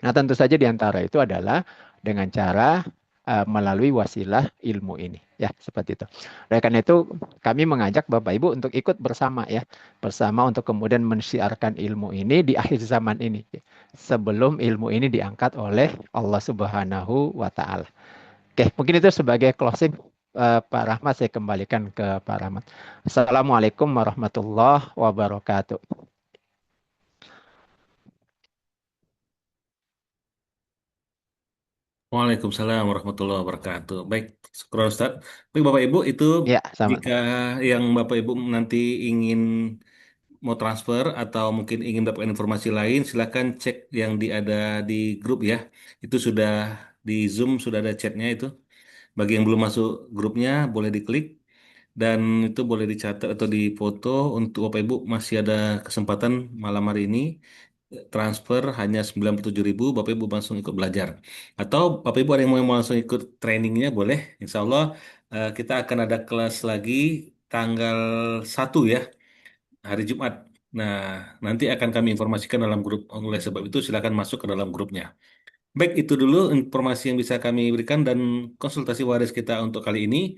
Nah, tentu saja di antara itu adalah dengan cara melalui wasilah ilmu ini ya, seperti itu. Oleh karena itu kami mengajak Bapak Ibu untuk ikut bersama ya, bersama untuk kemudian mensiarkan ilmu ini di akhir zaman ini sebelum ilmu ini diangkat oleh Allah Subhanahu wa taala. Oke, mungkin itu sebagai closing. Pak Rahmat, saya kembalikan ke Pak Rahmat. Assalamualaikum warahmatullahi wabarakatuh. Waalaikumsalam warahmatullahi wabarakatuh. Baik, syukur Ustaz. Baik Bapak Ibu, itu Ya, sama. jika yang Bapak Ibu nanti ingin mau transfer atau mungkin ingin dapat informasi lain, silakan cek yang ada di grup ya. Itu sudah di Zoom, sudah ada chatnya itu. Bagi yang belum masuk grupnya, boleh diklik dan itu boleh dicatat atau difoto. Untuk Bapak Ibu masih ada kesempatan malam hari ini transfer hanya 97.000, Bapak Ibu langsung ikut belajar. Atau Bapak Ibu ada yang mau langsung ikut trainingnya, boleh. Insya Allah kita akan ada kelas lagi tanggal 1 ya, hari Jumat Nah, nanti akan kami informasikan dalam grup. Oleh sebab itu, silakan masuk ke dalam grupnya. Baik, itu dulu informasi yang bisa kami berikan dan konsultasi waris kita untuk kali ini.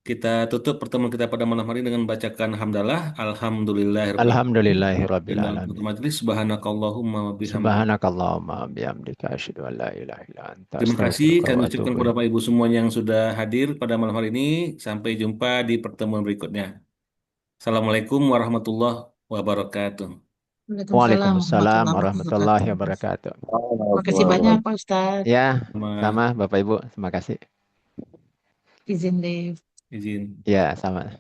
Kita tutup pertemuan kita pada malam hari dengan bacakan hamdalah. Alhamdulillahirabbil alamin. Alhamdulillahirabbil Dan alamin. untuk majelis subhanakallahumma wa bihamdik. Subhanakallahumma bihamdika asyhadu an la ilaha illa anta Terima kasih astaghfiruka kami wa ucapkan atubu kepada ilaik. Bapak Ibu semuanya yang sudah hadir pada malam hari ini. Sampai jumpa di pertemuan berikutnya. Assalamualaikum warahmatullahi wabarakatuh. Waalaikumsalam Waalaikumsalam warahmatullahi warahmatullahi wabarakatuh. wabarakatuh. Terima kasih banyak Pak Ustadz. Ya, Sama sama Bapak Ibu, terima kasih. Izin deh. izin. Ya, sama.